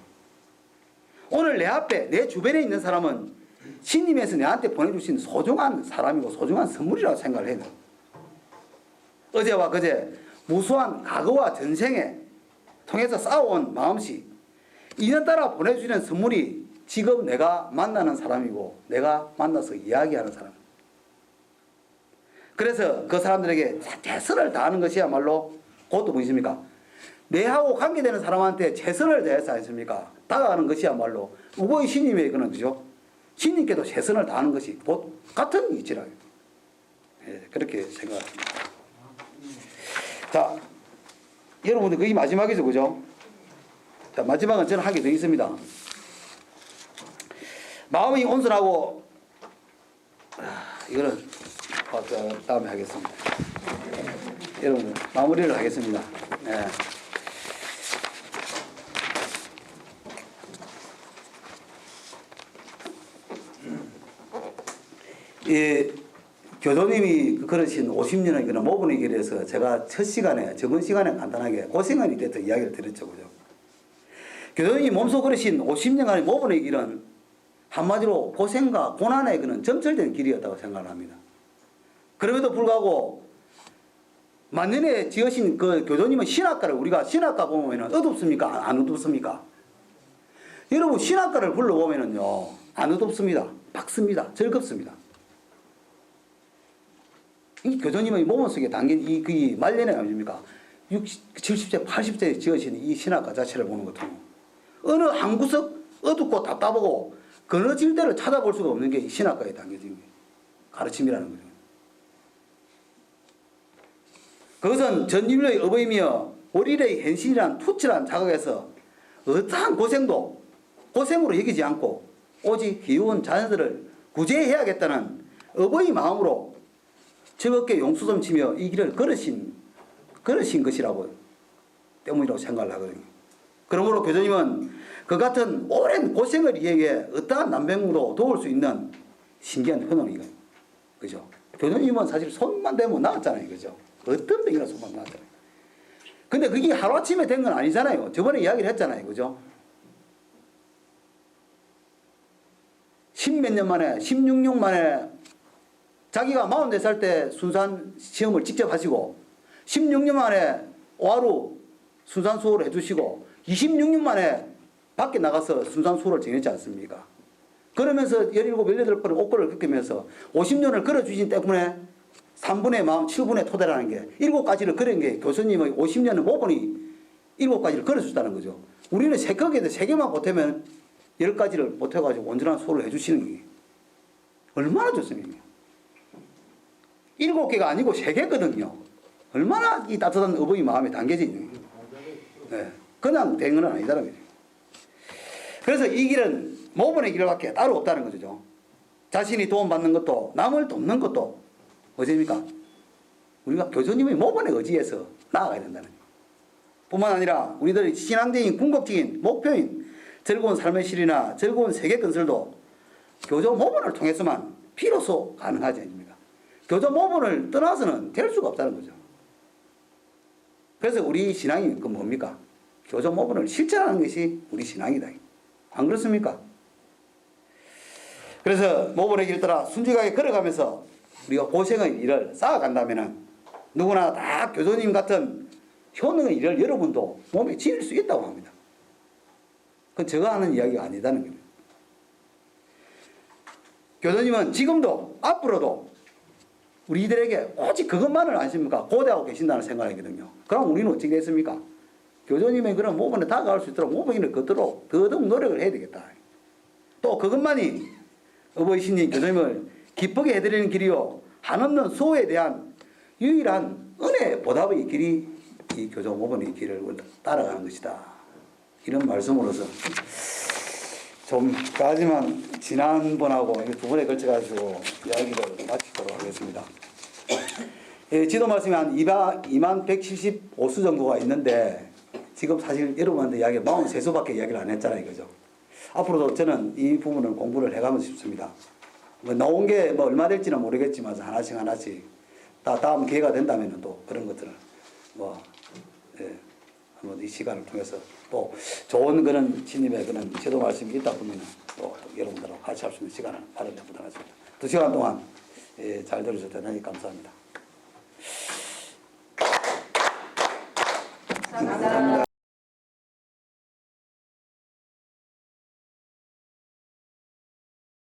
오늘 내 앞에 내 주변에 있는 사람은 신님에서 내한테 보내주신 소중한 사람이고 소중한 선물이라고 생각을 해요. 어제와 그제 무수한 과거와 전생에 통해서 쌓아온 마음씨 인연따라 보내주시는 선물이 지금 내가 만나는 사람이고 내가 만나서 이야기하는 사람. 그래서 그 사람들에게 최선을 다하는 것이야말로 그것도 무엇입니까? 내하고 관계되는 사람한테 최선을 다해서 아니십니까? 다가가는 것이야말로 어버이 신님의 그는 그죠? 신님께도 최선을 다하는 것이 곧 같은 이치라. 예, 그렇게 생각합니다. 자, 여러분들 그게 마지막이죠, 그죠? 자, 마지막은 저는 한 개 더 있습니다. 마음이 온순하고 이거는 다음에 하겠습니다. 여러분들 마무리를 하겠습니다. 네. 이 교도님이 그러신 50년의 그런 모분의 길에서 제가 첫 시간에 적은 시간에 간단하게 고생한이 됐던 이야기를 드렸죠, 그죠? 교도님이 몸소 걸으신 50년간의 모분의 길은 한마디로 고생과 고난의 그는 점철된 길이었다고 생각을 합니다. 그럼에도 불구하고 만년에 지으신 그 교도님은 신학가를 우리가 신학가 보면 어둡습니까? 안 어둡습니까? 여러분 신학가를 불러보면요 안 어둡습니다. 밝습니다. 즐겁습니다. 이 교도님의 몸 속에 담긴 이 말년에 아닙니까? 60, 70세, 80세에 지으신 이 신학가 자체를 보는 것도 어느 한 구석 어둡고 답답하고 그늘질 때를 찾아볼 수가 없는 게 신학가에 담겨진 가르침이라는 거죠. 그것은 전 인류의 어버이며 우리의 현실이란 투철한 자각에서 어떠한 고생으로 여기지 않고 오직 귀여운 자녀들을 구제해야겠다는 어버이 마음으로 즐겁게 용수섬 치며 이 길을 걸으신 것이라고 때문이라고 생각을 하거든요. 그러므로 교수님은 그 같은 오랜 고생을 이에게 어떠한 난병으로 도울 수 있는 신기한 현원이거든요. 그죠? 교수님은 사실 손만 대면 나았잖아요. 그죠? 어떤 병이나 손만 나았잖아요. 근데 그게 하루아침에 된 건 아니잖아요. 저번에 이야기를 했잖아요. 그죠? 10몇 년 만에, 16년 만에 자기가 44살 때 순산 시험을 직접 하시고 16년 만에 오하루 순산 수호를 해주시고 26년 만에 밖에 나가서 순산 수호를 정했지 않습니까? 그러면서 17, 18번의 옥고를 겪으면서 50년을 걸어주신 때문에 3분의 마음, 7분의 토대라는 게 7가지를 걸은 게 교수님의 50년의 모본이 7가지를 걸어줬다는 거죠. 우리는 3개인데 3개만 보태면 10가지를 보태가지고 온전한 수호를 해주시는 게 얼마나 좋습니까? 7개가 아니고 3개거든요. 얼마나 이 따뜻한 어버이 마음에 담겨져 있는 거예요. 네. 그냥 된 건 아니다는 거죠. 그래서 이 길은 모본의 길밖에 따로 없다는 거죠. 자신이 도움받는 것도 남을 돕는 것도 어제입니까? 우리가 교수님의 모본의 의지에서 나아가야 된다는 거예요. 뿐만 아니라 우리들의 신앙적인 궁극적인 목표인 즐거운 삶의 실이나 즐거운 세계 건설도 교조 모본을 통해서만 비로소 가능하지 않습니까? 교조 모본을 떠나서는 될 수가 없다는 거죠. 그래서 우리 신앙이 그 뭡니까? 교조 모본을 실천하는 것이 우리 신앙이다. 안 그렇습니까? 그래서 모본의 길 따라 순직하게 걸어가면서 우리가 고생의 일을 쌓아간다면 누구나 다 교수님 같은 효능의 일을 여러분도 몸에 지닐 수 있다고 합니다. 그건 제가 하는 이야기가 아니다는 겁니다. 교수님은 지금도 앞으로도 우리들에게 오직 그것만을 아십니까? 고대하고 계신다는 생각이거든요. 그럼 우리는 어떻게 됐습니까? 교수님의 그런 모본에 다가갈 수 있도록 모본을 걷도록 더더욱 노력을 해야 되겠다. 또 그것만이 어버이 신님 교수님을 기쁘게 해드리는 길이요 한없는 수호에 대한 유일한 은혜 보답의 길이 이 교조 모본의 길을 따라가는 것이다. 이런 말씀으로서 좀 까지만 지난번하고 두 번에 걸쳐가지고 이야기를 마치도록 하겠습니다. 지도 말씀이 한 2만 175수 정도가 있는데 지금 사실 여러분한테 이야기 43수밖에 이야기를 안 했잖아요. 그죠? 앞으로도 저는 이 부분을 공부를 해가면 싶습니다. 뭐 나온 게 뭐 얼마 될지는 모르겠지만 하나씩 다 다음 기회가 된다면 또 그런 것들을 한번 이 시간을 통해서 또 좋은 그런 신님의 그런 제도 말씀이 있다 보면 또 여러분들하고 같이 할 수 있는 시간을 마련해 보도록 하겠습니다. 2시간 동안 잘 들어주셔서 대단히 감사합니다. 감사합니다.